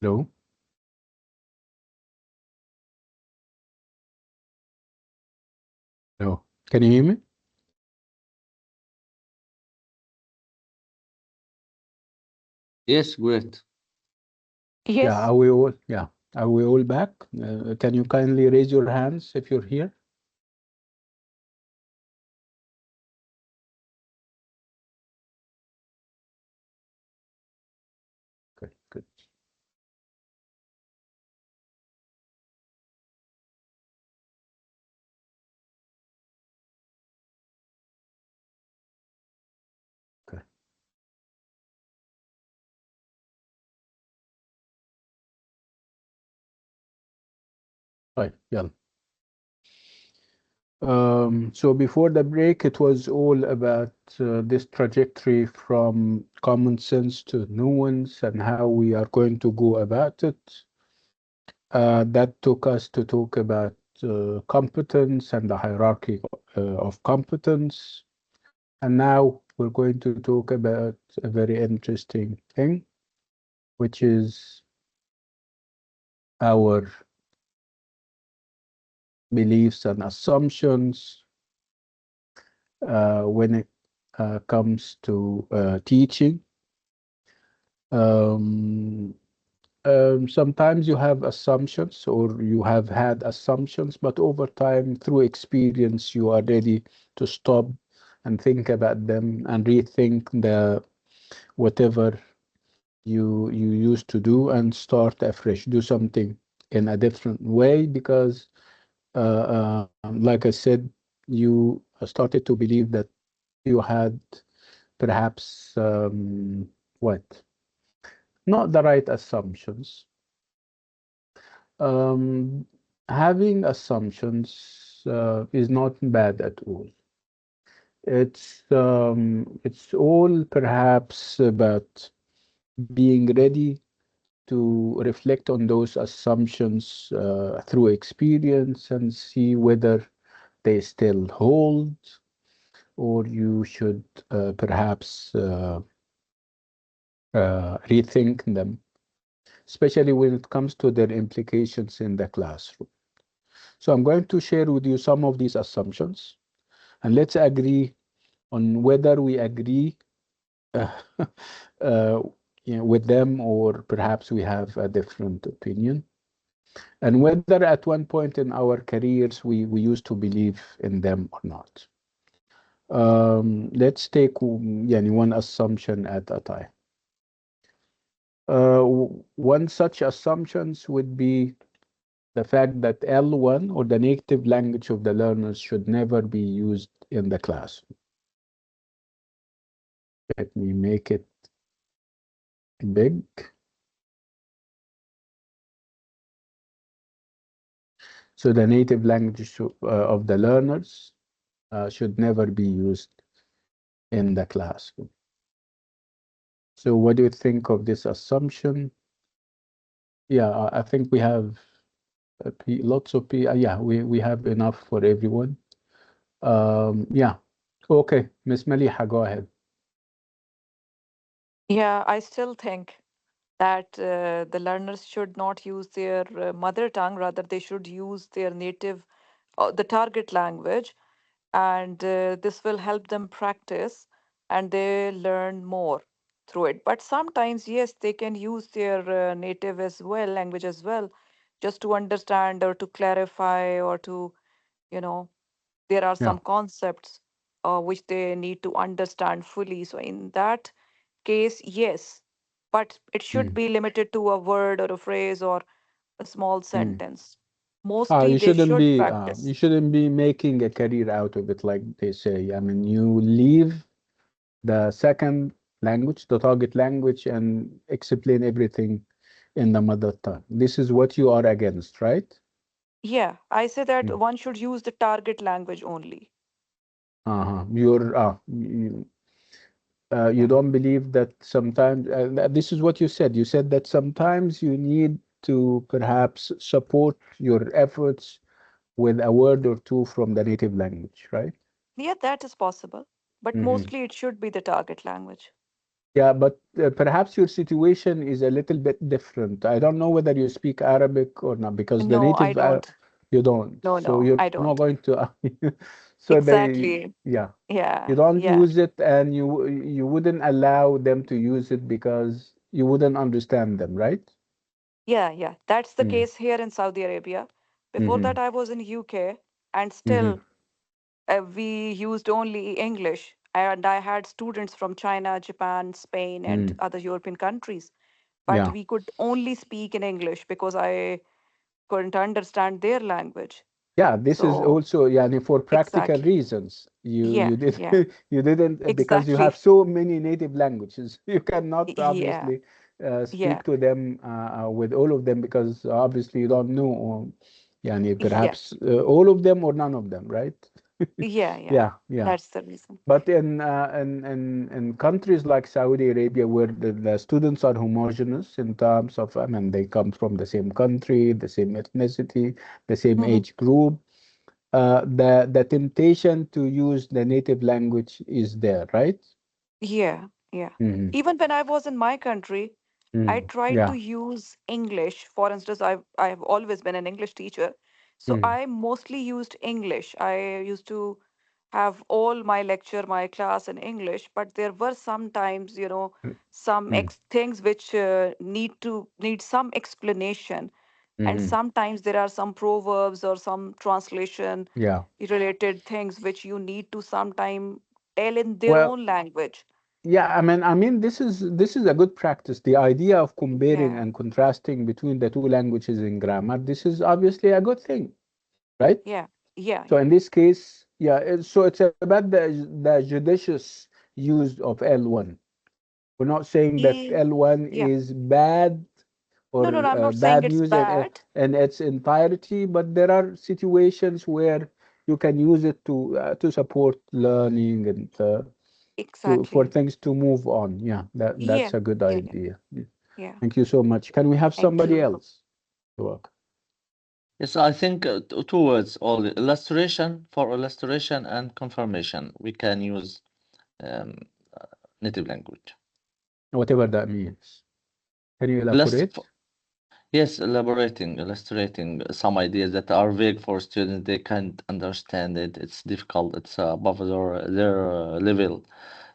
Hello? Hello? Can you hear me? Yes, great. Yes. Yeah, are we all back? Can you kindly raise your hands if you're here? Okay, good. Okay. Right, yeah. So before the break, it was all about this trajectory from common sense to nuance and how we are going to go about it. That took us to talk about competence and the hierarchy of competence. And now we're going to talk about a very interesting thing, which is our beliefs and assumptions when it comes to teaching. Um, Sometimes you have assumptions or you have had assumptions, but over time, through experience, you are ready to stop and think about them and rethink the whatever you used to do and start afresh, do something in a different way because, like I said, you started to believe that you had perhaps what? Not the right assumptions. Um, Having assumptions is not bad at all. It's all perhaps about being ready to reflect on those assumptions through experience and see whether they still hold or you should perhaps rethink them, especially when it comes to their implications in the classroom. So I'm going to share with you some of these assumptions, and let's agree on whether we agree uh, uh, with them or perhaps we have a different opinion. And whether at one point in our careers we used to believe in them or not. Let's take one assumption at a time. One such assumptions would be the fact that L1 or the native language of the learners should never be used in the class. Let me make it big. So the native language of the learners should never be used in the classroom. So what do you think of this assumption? Yeah, I think we have lots of people. Yeah, we have enough for everyone. Yeah. Okay, Miss Maliha, go ahead. Yeah, I still think that the learners should not use their mother tongue, rather, they should use their native, the target language, and this will help them practice and they learn more through it. But sometimes, yes, they can use their native as well, language as well, just to understand or to clarify or to, you know, there are Yeah. some concepts which they need to understand fully. So, in that case, yes, but it should be limited to a word or a phrase or a small sentence. Mostly, they should You practice. shouldn't be making a career out of it, like they say. I mean, you leave the second language, the target language, and explain everything in the mother tongue. This is what you are against, right? Yeah, I say that Mm. one should use the target language only. You're you Yeah. don't believe that sometimes this is what you said. You said that sometimes you need to perhaps support your efforts with a word or two from the native language, right? Yeah, that is possible. But Hmm. mostly it should be the target language. Yeah, but perhaps your situation is a little bit different. I don't know whether you speak Arabic or not, because the No, I native don't. you don't. No, So no, you're I not don't. going to. So they, Exactly. yeah, you Yeah, don't yeah, use it, and you wouldn't allow them to use it because you wouldn't understand them, right? yeah, yeah. That's the Mm, case here in Saudi Arabia. Before mm-hmm, that, I was in UK, and mm-hmm, still we used only English. And I had students from China, Japan, Spain, and mm, other European countries. But yeah. we could only speak in English because I couldn't understand their language. Yeah, this is So, also, yani, for practical exactly. reasons. You Yeah, did yeah, you didn't because you have exactly. so many native languages. You cannot Yeah, obviously yeah, speak to them with all of them, because obviously you don't know, yani, yeah, perhaps all of them or none of them, right? yeah, yeah. Yeah, yeah. That's the reason. But in countries like Saudi Arabia, where the students are homogeneous in terms of, I mean, they come from the same country, the same ethnicity, the same Mhm. age group, the temptation to use the native language is there, right? Yeah, yeah. Hmm. Even when I was in my country, I tried to Yeah. use English. For instance, I've always been an English teacher, so Mm. I mostly used English. I used to have all my lecture, my class in English, but there were sometimes, some Mm. things which need some explanation, and Hmm. sometimes there are some proverbs or some translation Yeah. related things which you need to sometime tell in their Well, own language. yeah, I mean, this is a good practice. The idea of comparing Yeah, and contrasting between the two languages in grammar, this is obviously a good thing, right? yeah, yeah, So yeah. in this case, yeah, so it's about the judicious use of L1. We're not saying that Eh, L1 yeah. is bad No, no, no, or I'm not saying bad it's news bad. in its entirety, but there are situations where you can use it to support learning and for Exactly. things to move on. Yeah, that's Yeah, a good yeah, yeah, idea. Yeah. yeah. Thank you so much. Can we have Thank somebody you. else? You're welcome. Yes, I think two words only. Illustration, for illustration and confirmation. We can use um, native language. Whatever that means. Can you Illust elaborate? yes, illustrating some ideas that are vague for students. They can't understand it. It's difficult. It's above their level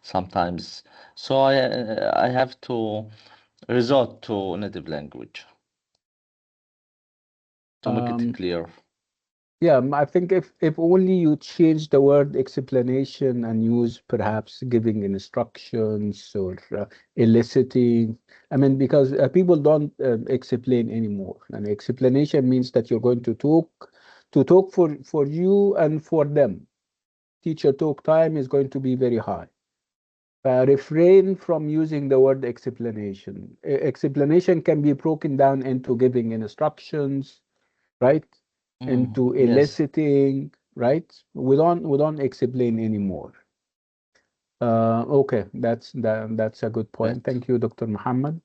sometimes. So I have to resort to native language to make it Um, clear. Yeah, I think if only you change the word explanation and use perhaps giving instructions or eliciting. I mean, because people don't explain anymore. And explanation means that you're going to talk for you and for them. Teacher talk time is going to be very high. Refrain from using the word explanation. Explanation can be broken down into giving instructions, right? Into Yes, eliciting, right? We don't explain anymore. Okay, that's a good point. great. Thank you, Dr. Muhammad.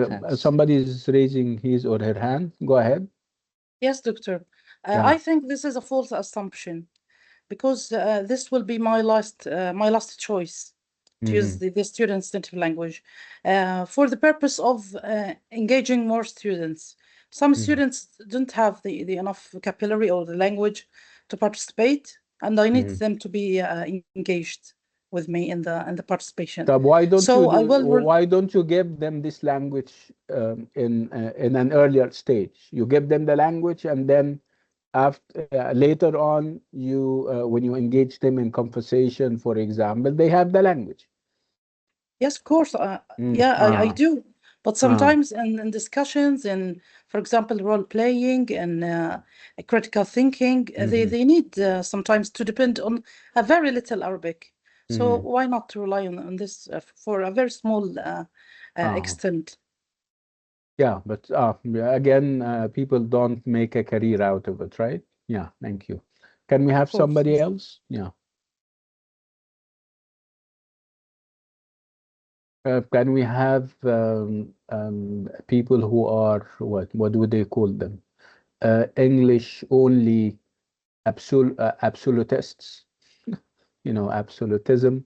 Thanks. Somebody is raising his or her hand. Go ahead. Yes, doctor. Yeah. I think this is a false assumption because this will be my last choice to use Hmm. the students' native language for the purpose of engaging more students. Some Hmm. students don't have the enough vocabulary or the language to participate, and I need Hmm. them to be engaged with me in the participation. So So I will. why don't you give them this language in an earlier stage? You give them the language, and then after later on, you when you engage them in conversation, for example, they have the language. Yes, of course. Mm. Yeah, I do. But Uh, sometimes in discussions, in, for example, role playing and critical thinking, mhm. they need sometimes to depend on a very little Arabic. So Mhm. why not to rely on this for a very small Uh, extent? yeah, but yeah, again, people don't make a career out of it, right? Yeah, thank you. Can we Of have course. somebody else? Yeah. Can we have people who are what do they call them? English only absolutists, absolutism.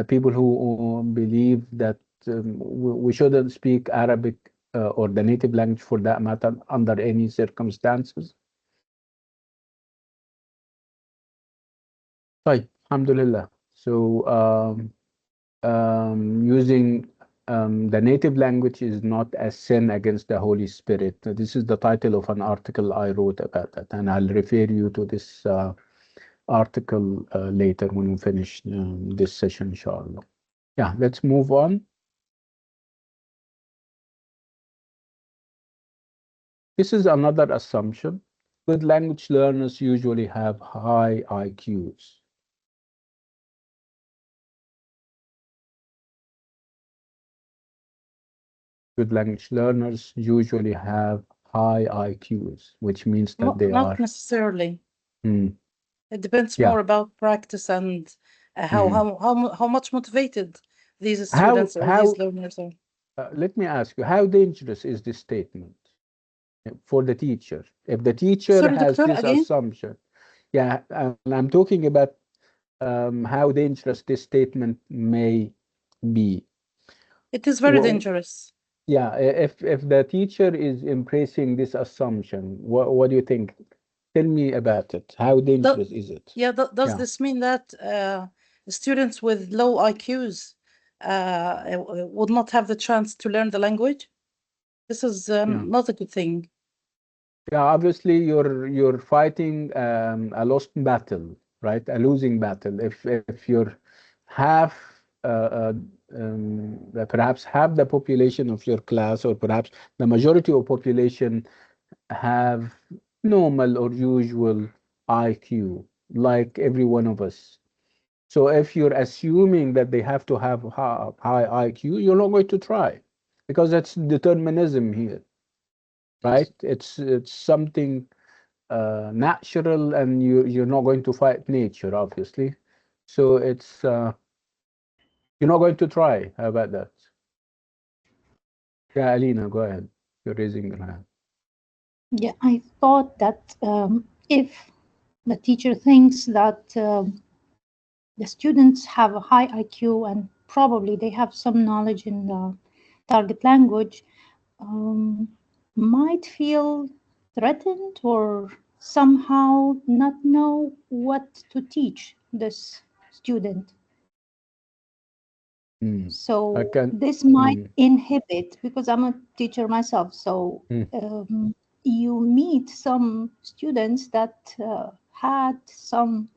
people who believe that we shouldn't speak Arabic or the native language for that matter under any circumstances. طيب, alhamdulillah. So using the native language is not a sin against the Holy Spirit. This is the title of an article I wrote about that, and I'll refer you to this article later when we finish this session, inshallah. Yeah, let's move on. This is another assumption. Good language learners usually have high IQs. Good language learners usually have high IQs, which means that they Not are... necessarily. Mm, It depends yeah. more about practice and how much motivated these students or these learners are. Let me ask you, how dangerous is this statement for the teacher? If the teacher Sorry, has Doctor, this again? assumption, yeah, and I'm talking about how dangerous this statement may be. It is very Well, dangerous. yeah, if the teacher is embracing this assumption, what do you think? Tell me about it. How dangerous is it? Yeah, does this mean that students with low IQs would not have the chance to learn the language? This is not a good thing. Yeah, obviously you're fighting a lost battle, right? A losing battle. If you're half, perhaps half the population of your class, or perhaps the majority of population have normal or usual IQ, like every one of us. So if you're assuming that they have to have high IQ, you're not going to try, because that's determinism here, right? It's something natural, and you're not going to fight nature, obviously. So it's you're not going to try. How about that? Yeah, Alina, go ahead. You're raising your hand. Yeah, I thought that if the teacher thinks that the students have a high IQ and probably they have some knowledge in the target language, might feel threatened or somehow not know what to teach this student. So this might inhibit, because I'm a teacher myself, so you meet some students that had some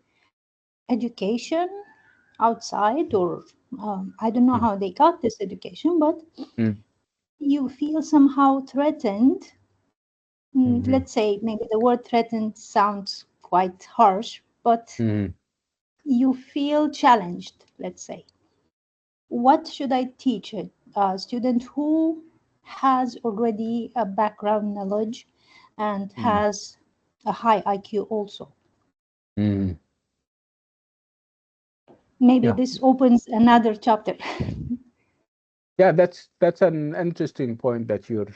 education outside, or I don't know how they got this education, but you feel somehow threatened. Let's say maybe the word threatened sounds quite harsh, but you feel challenged, let's say. What should I teach a student who has already a background knowledge and has a high IQ also? Maybe this opens another chapter. Yeah, that's an interesting point that you're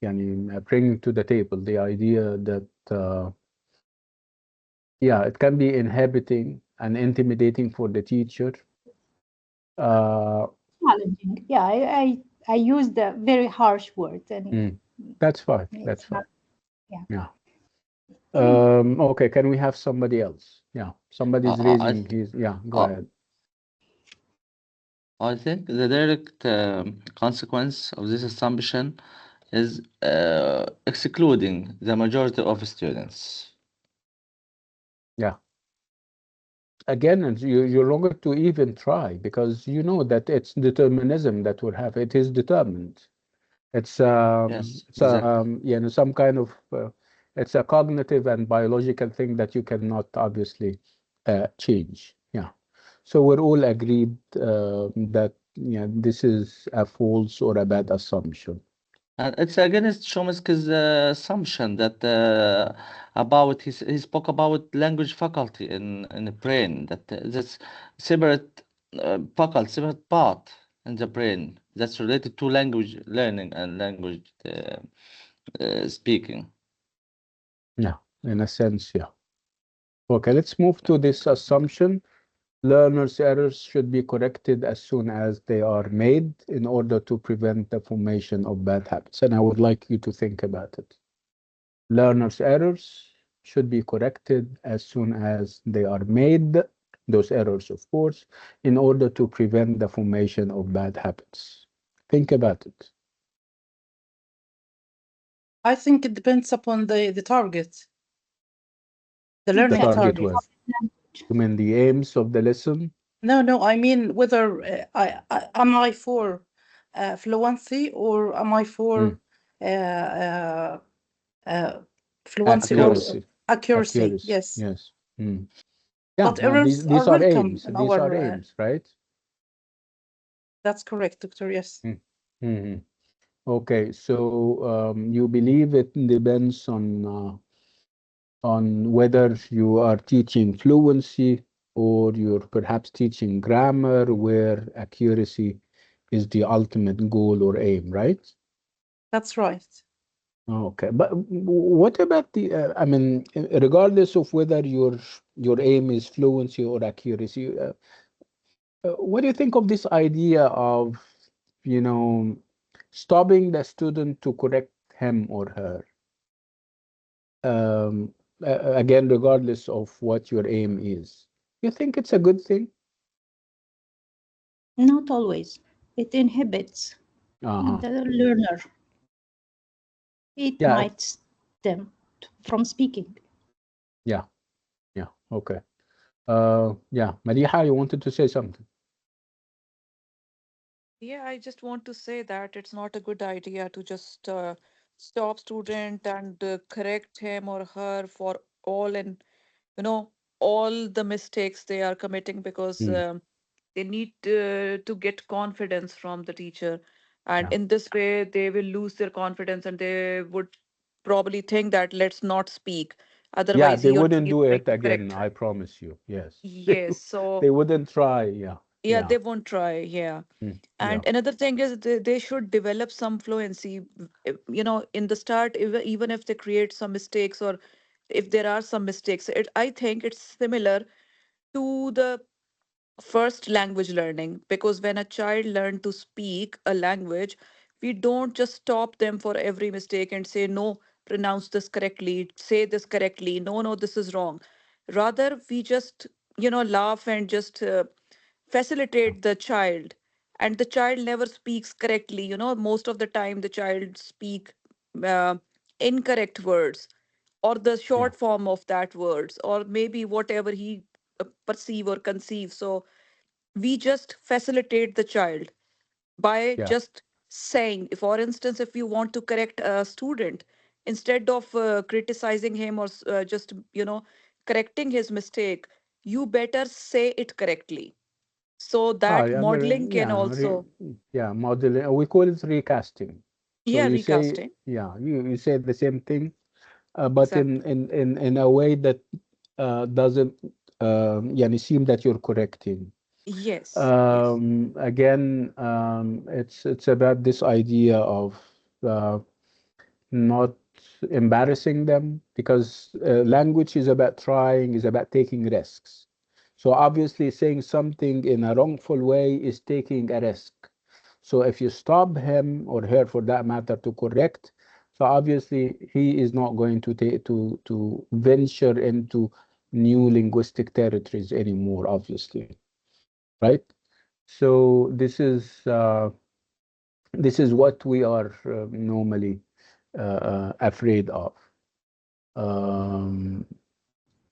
bringing to the table. The idea that it can be inhibiting and intimidating for the teacher. Challenging. Yeah, I used a very harsh word, and that's fine. That's fine. Yeah. Okay, can we have somebody else? Yeah, somebody's raising his. Yeah, go ahead. I think the direct consequence of this assumption is excluding the majority of students. Yeah. Again, you're not going to even try, because you know that it's determinism that will have. It is determined. It's Yes, exactly. some kind of it's a cognitive and biological thing that you cannot obviously change. Yeah. So we're all agreed that this is a false or a bad assumption. And it's against Chomsky's assumption that about he spoke about language faculty in the brain, that that's separate faculty, separate part in the brain that's related to language learning and language speaking. Yeah, in a sense, yeah. Okay, let's move to this assumption. Learners' errors should be corrected as soon as they are made in order to prevent the formation of bad habits. And I would like you to think about it. Learners' errors should be corrected as soon as they are made, those errors, of course, in order to prevent the formation of bad habits. Think about it. I think it depends upon the target, the The learning target target. was, you mean the aims of the lesson? No, I mean whether am I for fluency or am I for fluency or Accuracy. accuracy? Yes. Yes. Yeah, But errors these are are welcome aims. in These are our. aims, right? That's correct, Doctor. Yes. Mhm. Okay, so you believe it depends on whether you are teaching fluency or you're perhaps teaching grammar, where accuracy is the ultimate goal or aim, right? That's right. Okay, but what about the? I mean, regardless of whether your aim is fluency or accuracy, what do you think of this idea of, you know, stopping the student to correct him or her? Again, regardless of what your aim is, you think it's a good thing? Not always. It inhibits the learner. It Yeah, might them from speaking. yeah, okay. Yeah, Madiha, you wanted to say something? Yeah, I just want to say that it's not a good idea to just stop student and correct him or her for all and you know all the mistakes they are committing because Mm, they need to get confidence from the teacher, and yeah, in this way they will lose their confidence and they would probably think that let's not speak, yeah, otherwise they he or wouldn't she is do going it to again, correct. I promise you. Yes, Yes, so they wouldn't try. Yeah, yeah, yeah, they won't try. Yeah. yeah, And another thing is they should develop some fluency, in the start, even if they create some mistakes or if there are some mistakes. I think it's similar to the first language learning, because when a child learn to speak a language, we don't just stop them for every mistake and say, no, pronounce this correctly, say this correctly, no, this is wrong. Rather, we just, laugh and just yeah, facilitate the child, and the child never speaks correctly. Most of the time the child speak uh, incorrect words or the yeah, short form of that words, or maybe whatever he perceive or conceive. So we just facilitate the child by yeah, just saying, for instance, if you want to correct a student, instead of criticizing him or just correcting his mistake, you better say it correctly, so that yeah, modeling can yeah, also. yeah, modeling. We call it recasting. So Yeah, you say, recasting. yeah, you say the same thing, but Exactly. in a way that doesn't yani seem that you're correcting. Yes. Again, it's about this idea of not embarrassing them, because language is about trying, is about taking risks. So obviously saying something in a wrongful way is taking a risk. So if you stop him or her, for that matter, to correct, so obviously he is not going to take to venture into new linguistic territories anymore, obviously, right? So this is what we are normally afraid of. Um,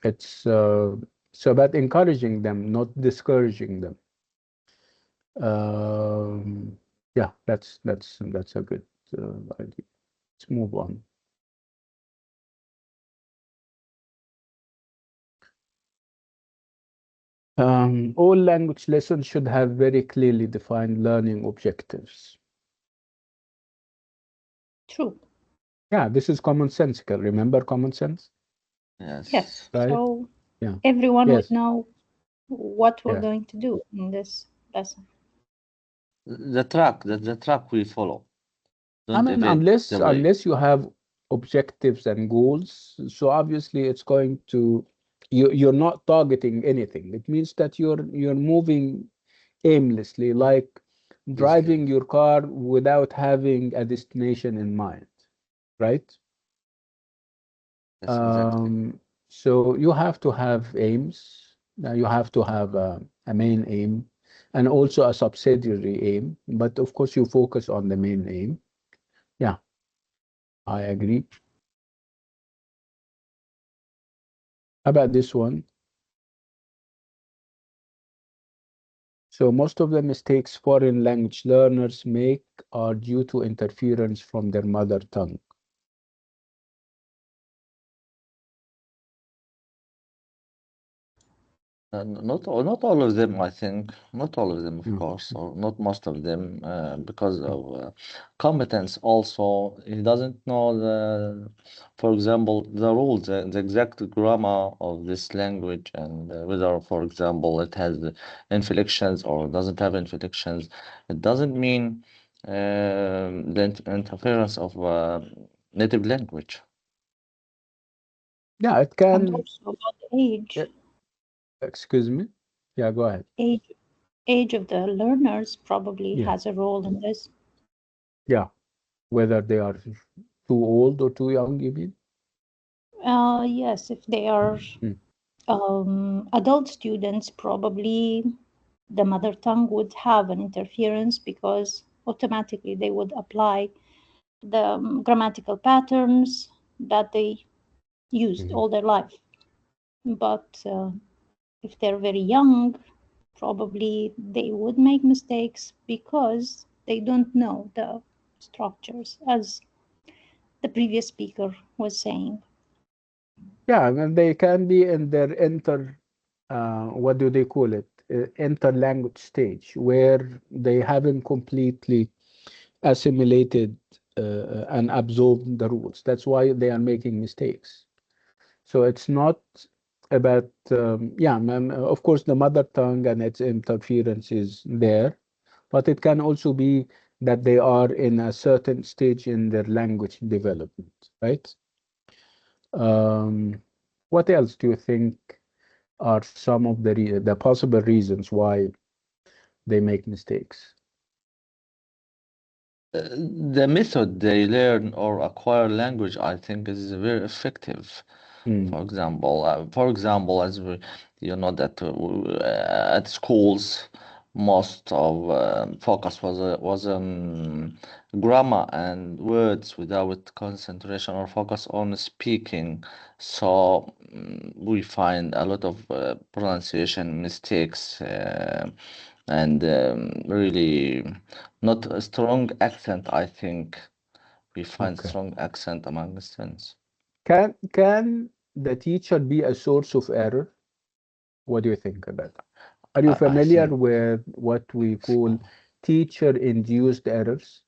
it's about encouraging them, not discouraging them. Um, yeah, that's a good idea. Let's move on. All language lessons should have very clearly defined learning objectives. True. Yeah, this is commonsensical. Remember common sense, Yes. Yes. right? So Yeah. everyone would Yes. know what we're Yeah. going to do in this lesson. The track we follow. I Don't mean, evade the way. unless you have objectives and goals, so obviously it's going to you're not targeting anything. It means that you're moving aimlessly, like driving your car without having a destination in mind, right? Yes, exactly. So you have to have aims. You have to have a main aim and also a subsidiary aim. But of course, you focus on the main aim. Yeah, I agree. How about this one? So most of the mistakes foreign language learners make are due to interference from their mother tongue. Not all of them, I think. Not all of them, of Mm. course, or not most of them, because of competence also. He doesn't know for example, the rules, the exact grammar of this language, and whether, for example, it has inflections or doesn't have inflections. It doesn't mean the interference of native language. Yeah, it And can. also about age, Excuse me. Yeah, go ahead. age of the learners probably Yeah, has a role in this. yeah. Whether they are too old or too young, you mean? Yes, if they are adult students, probably the mother tongue would have an interference because automatically they would apply the grammatical patterns that they used all their life. But if they're very young, probably they would make mistakes because they don't know the structures, as the previous speaker was saying. Yeah, and they can be in their what do they call it? Inter-language stage, where they haven't completely assimilated and absorbed the rules. That's why they are making mistakes. So it's not about, yeah, of course, the mother tongue and its interference is there, but it can also be that they are in a certain stage in their language development, right? Um, what else do you think are some of the possible reasons why they make mistakes? The method they learn or acquire language, I think, is very effective. For example, as we, you know that at schools, most of focus was on grammar and words without concentration or focus on speaking. So we find a lot of pronunciation mistakes and really not a strong accent. I think we find Okay. strong accent among the students. Can the teacher be a source of error? What do you think about that? Are you I familiar think with what we call teacher-induced errors?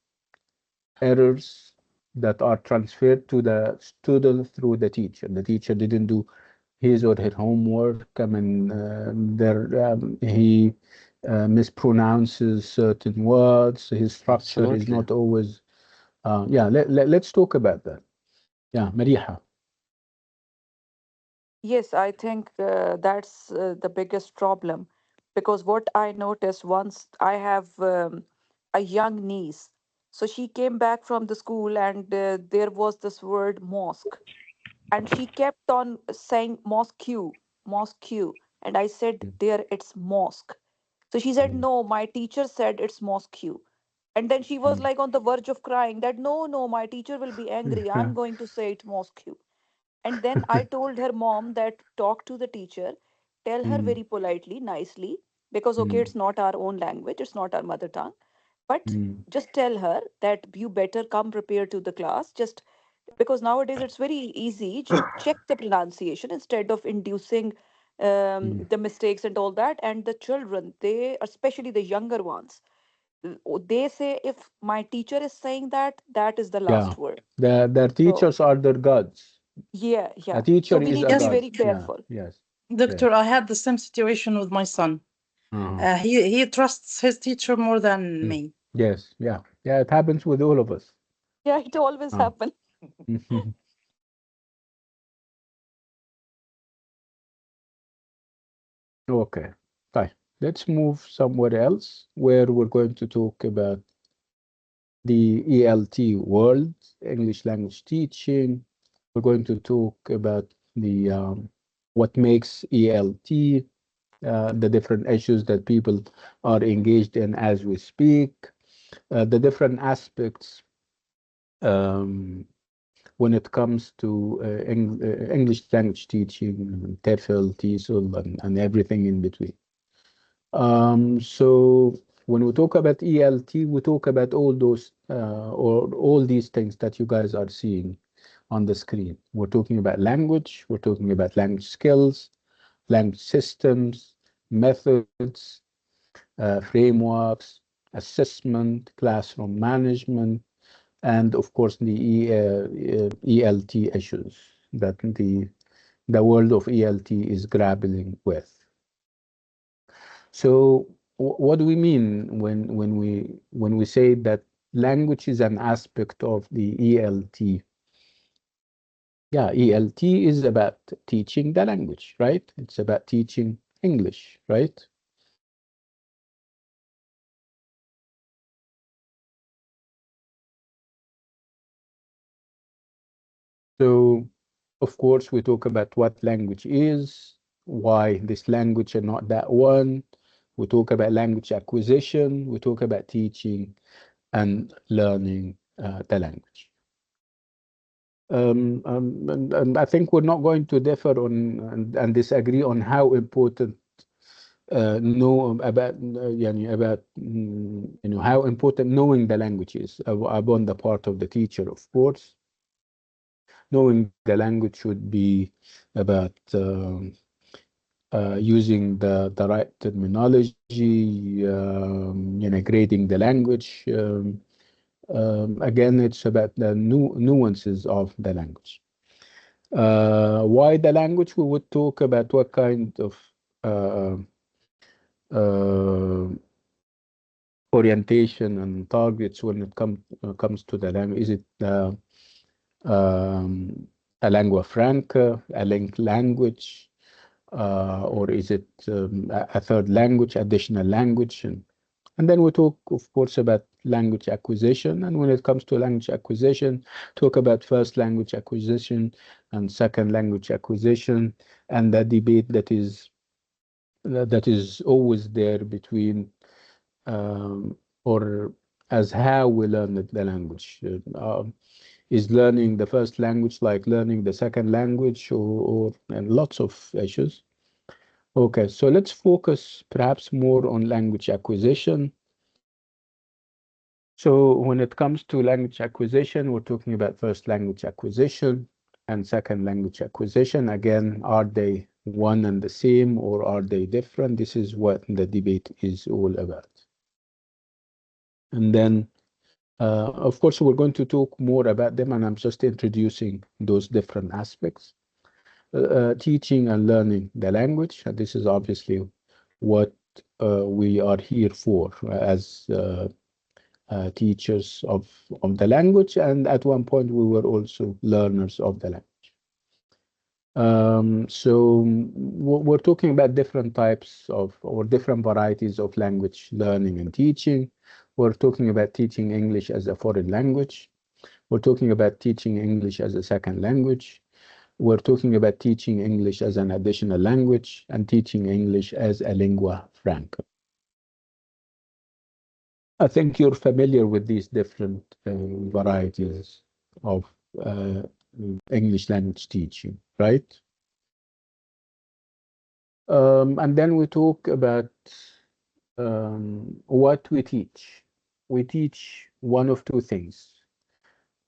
Errors that are transferred to the student through the teacher. The teacher didn't do his or her homework. I mean, he mispronounces certain words. His structure is absolutely. not always. Yeah, let's talk about that. Yeah, Mariha. Yes, I think that's the biggest problem because what I noticed once I have a young niece. So she came back from the school and there was this word mosque and she kept on saying mosque, mosque. And I said, "Dear, it's mosque." So she said, "No, my teacher said it's mosque." And then she was like on the verge of crying that, "No, no, my teacher will be angry. I'm going to say it mosque." And then I told her mom that talk to the teacher, tell her Mm, very politely, nicely, because okay, mm, it's not our own language, it's not our mother tongue, but mm, just tell her that you better come prepared to the class. Just because nowadays it's very easy, just check the pronunciation instead of inducing mm. the mistakes and all that. And the children, they, especially the younger ones, they say if my teacher is saying that, that is the Yeah, last word. their So teachers are their gods. yeah, A yeah. So teacher we is need a to be Yes, god. very Yeah, careful. yes, yes. doctor, I had the same situation with my son. Uh-huh. He trusts his teacher more than Mm. me. Yes, yeah, yeah. It happens with all of us. Yeah, it always Uh. happens. Okay, fine. Let's move somewhere else where we're going to talk about the ELT world, English language teaching. We're going to talk about the what makes ELT, the different issues that people are engaged in as we speak, the different aspects when it comes to English language teaching, TEFL, TESOL, and everything in between. So when we talk about ELT, we talk about all those or all these things that you guys are seeing on the screen. We're talking about language, we're talking about language skills, language systems, methods, frameworks, assessment, classroom management, and of course the ELT issues that the world of ELT is grappling with. So what do we mean when we say that language is an aspect of the ELT? Yeah, ELT is about teaching the language, right? It's about teaching English, right? So, of course, we talk about what language is, why this language and not that one. We talk about language acquisition. We talk about teaching and learning the language. And I think we're not going to differ on and disagree on how important know about how important knowing the language is upon the part of the teacher, of course. Knowing the language should be about using the right terminology, grading the language. Again, it's about the nuances of the language. Why the language? We would talk about what kind of uh, orientation and targets when it comes to the language. Is it a lingua franca, a linked language, or is it a third language, additional language? And then we talk, of course, about language acquisition. And when it comes to language acquisition, talk about first language acquisition and second language acquisition, and the debate that is always there between or as how we learn the language. Is learning the first language like learning the second language or and lots of issues. Okay, so let's focus perhaps more on language acquisition. So when it comes to language acquisition, we're talking about first language acquisition and second language acquisition. Again, are they one and the same or are they different? This is what the debate is all about. And then, of course, we're going to talk more about them, and I'm just introducing those different aspects. Teaching and learning the language. And this is obviously what we are here for as teachers of the language, and at one point we were also learners of the language. So we're talking about different types of or different varieties of language learning and teaching. We're talking about teaching English as a foreign language. We're talking about teaching English as a second language. We're talking about teaching English as an additional language and teaching English as a lingua franca. I think you're familiar with these different varieties of English language teaching, right? And then we talk about what we teach. We teach one of two things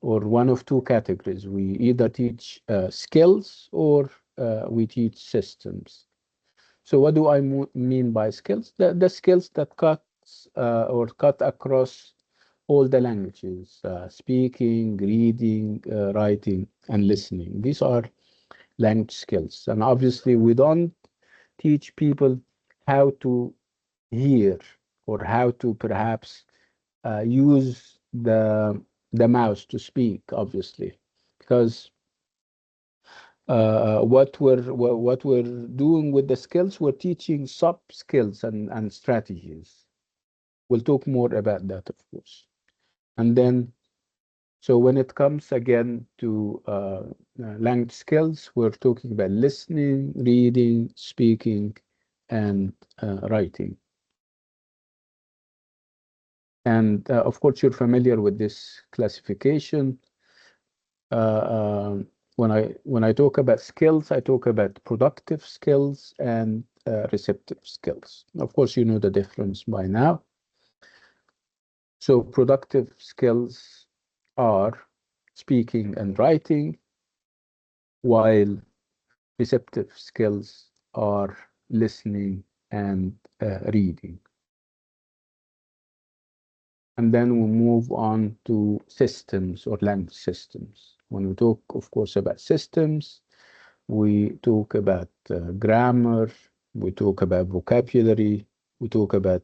or one of two categories. We either teach skills or we teach systems. So what do I mean by skills? The skills that cuts or cut across all the languages, speaking, reading, writing, and listening. These are language skills. And obviously we don't teach people how to hear or how to perhaps use the mouse to speak, obviously, because what we're doing with the skills, we're teaching sub skills and strategies. We'll talk more about that, of course. And then, so when it comes again to language skills, we're talking about listening, reading, speaking, and writing. And of course, you're familiar with this classification. When I talk about skills, I talk about productive skills and receptive skills. Of course, you know the difference by now. So productive skills are speaking and writing, while receptive skills are listening and reading. And then we move on to systems or language systems. When we talk, of course, about systems, we talk about grammar, we talk about vocabulary, we talk about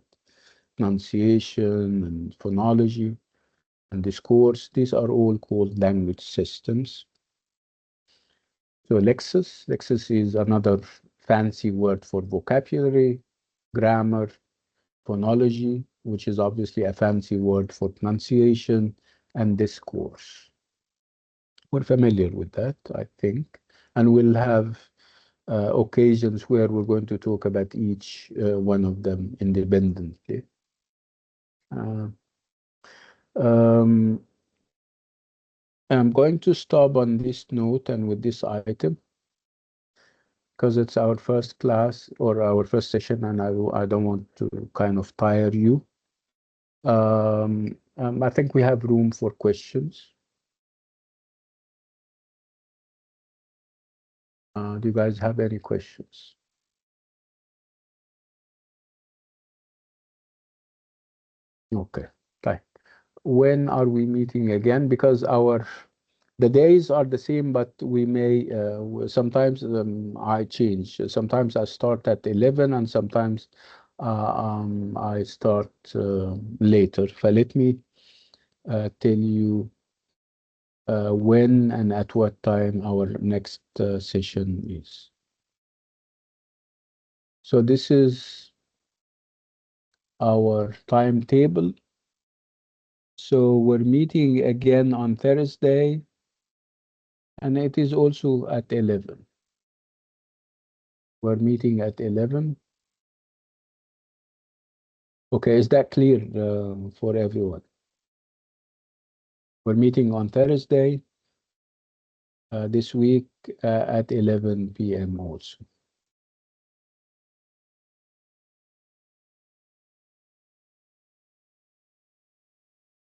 pronunciation and phonology and discourse. These are all called language systems. So lexis is another fancy word for vocabulary, grammar, phonology, which is obviously a fancy word for pronunciation, and discourse. We're familiar with that, I think, and we'll have occasions where we're going to talk about each one of them independently. I'm going to stop on this note and with this item because it's our first class or our first session, and I don't want to kind of tire you. I think we have room for questions. Do you guys have any questions? Okay, fine. When are we meeting again? Because the days are the same, but we may sometimes I change. Sometimes I start at 11, and sometimes I start later. Let me tell you when and at what time our next session is. So this is our timetable. So we're meeting again on Thursday, and it is also at 11. We're meeting at 11. Okay, is that clear for everyone? We're meeting on Thursday this week at 11 p.m. also.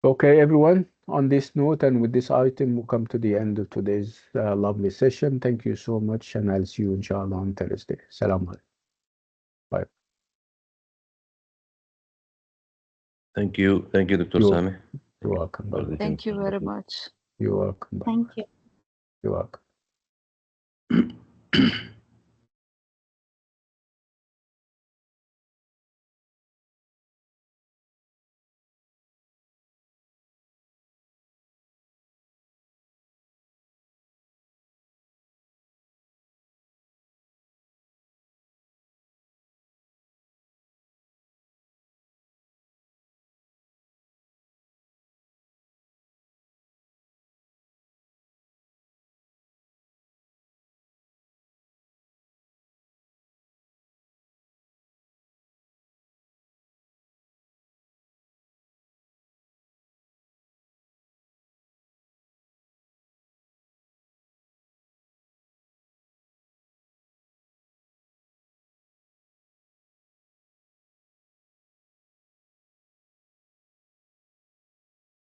Okay, everyone, on this note and with this item, we'll come to the end of today's lovely session. Thank you so much, and I'll see you, inshallah, on Thursday. Salam alaikum. Bye. Thank you, Dr. Sami. You're welcome. Bye. Thank you very much. You're welcome. Bye. Thank you. You're welcome.